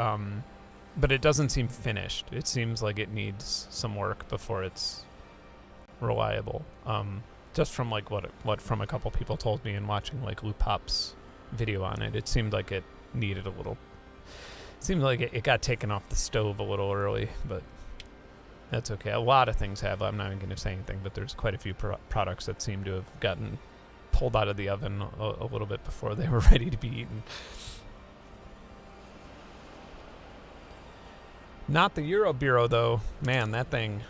But it doesn't seem finished. It seems like it needs some work before it's reliable. Just from, like, what from a couple people told me and watching, like, Loop Hop's video on it, it seemed like it needed a little. It seemed like it got taken off the stove a little early, but that's okay. A lot of things have. I'm not even going to say anything, but there's quite a few products that seem to have gotten pulled out of the oven a little bit before they were ready to be eaten. Not the Euro Bureau, though. Man, that thing,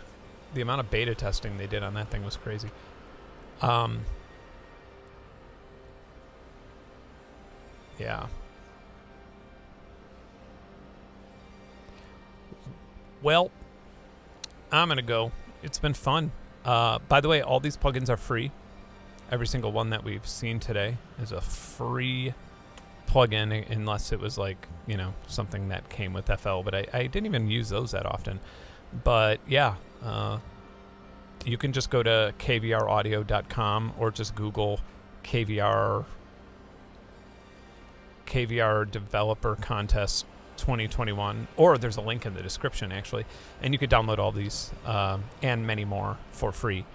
the amount of beta testing they did on that thing was crazy. Yeah. Well, I'm going to go. It's been fun. By the way, all these plugins are free. Every single one that we've seen today is a free plugin, unless it was, like, you know, something that came with FL, but I didn't even use those that often. But yeah, you can just go to kvraudio.com or just Google KVR Developer Contest 2021, or there's a link in the description, actually, and you could download all these and many more for free.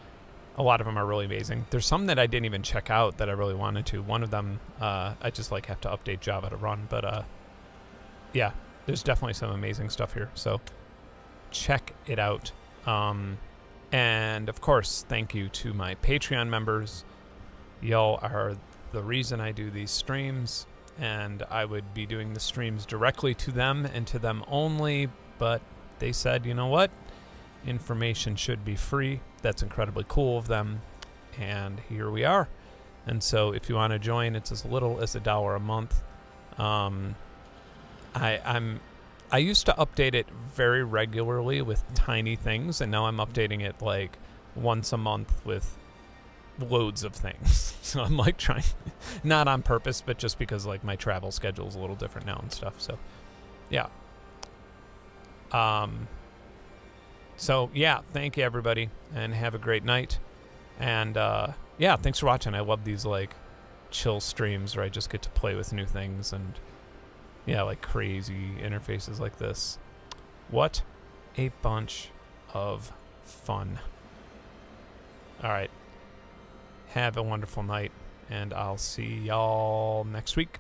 A lot of them are really amazing. There's some that I didn't even check out that I really wanted to. One of them, I just, like, have to update Java to run. But yeah, there's definitely some amazing stuff here. So check it out. And of course, thank you to my Patreon members. Y'all are the reason I do these streams, and I would be doing the streams directly to them and to them only. But they said, you know what? Information should be free. That's incredibly cool of them, and here we are. And so if you want to join, it's as little as $1 a month. I used to update it very regularly with tiny things, and now I'm updating it like once a month with loads of things. So I'm, like, trying, not on purpose, but just because, like, my travel schedule is a little different now and stuff. So yeah. So yeah, thank you, everybody, and have a great night. And yeah, thanks for watching. I love these, like, chill streams where I just get to play with new things and, yeah, like, crazy interfaces like this. What a bunch of fun. All right. Have a wonderful night, and I'll see y'all next week.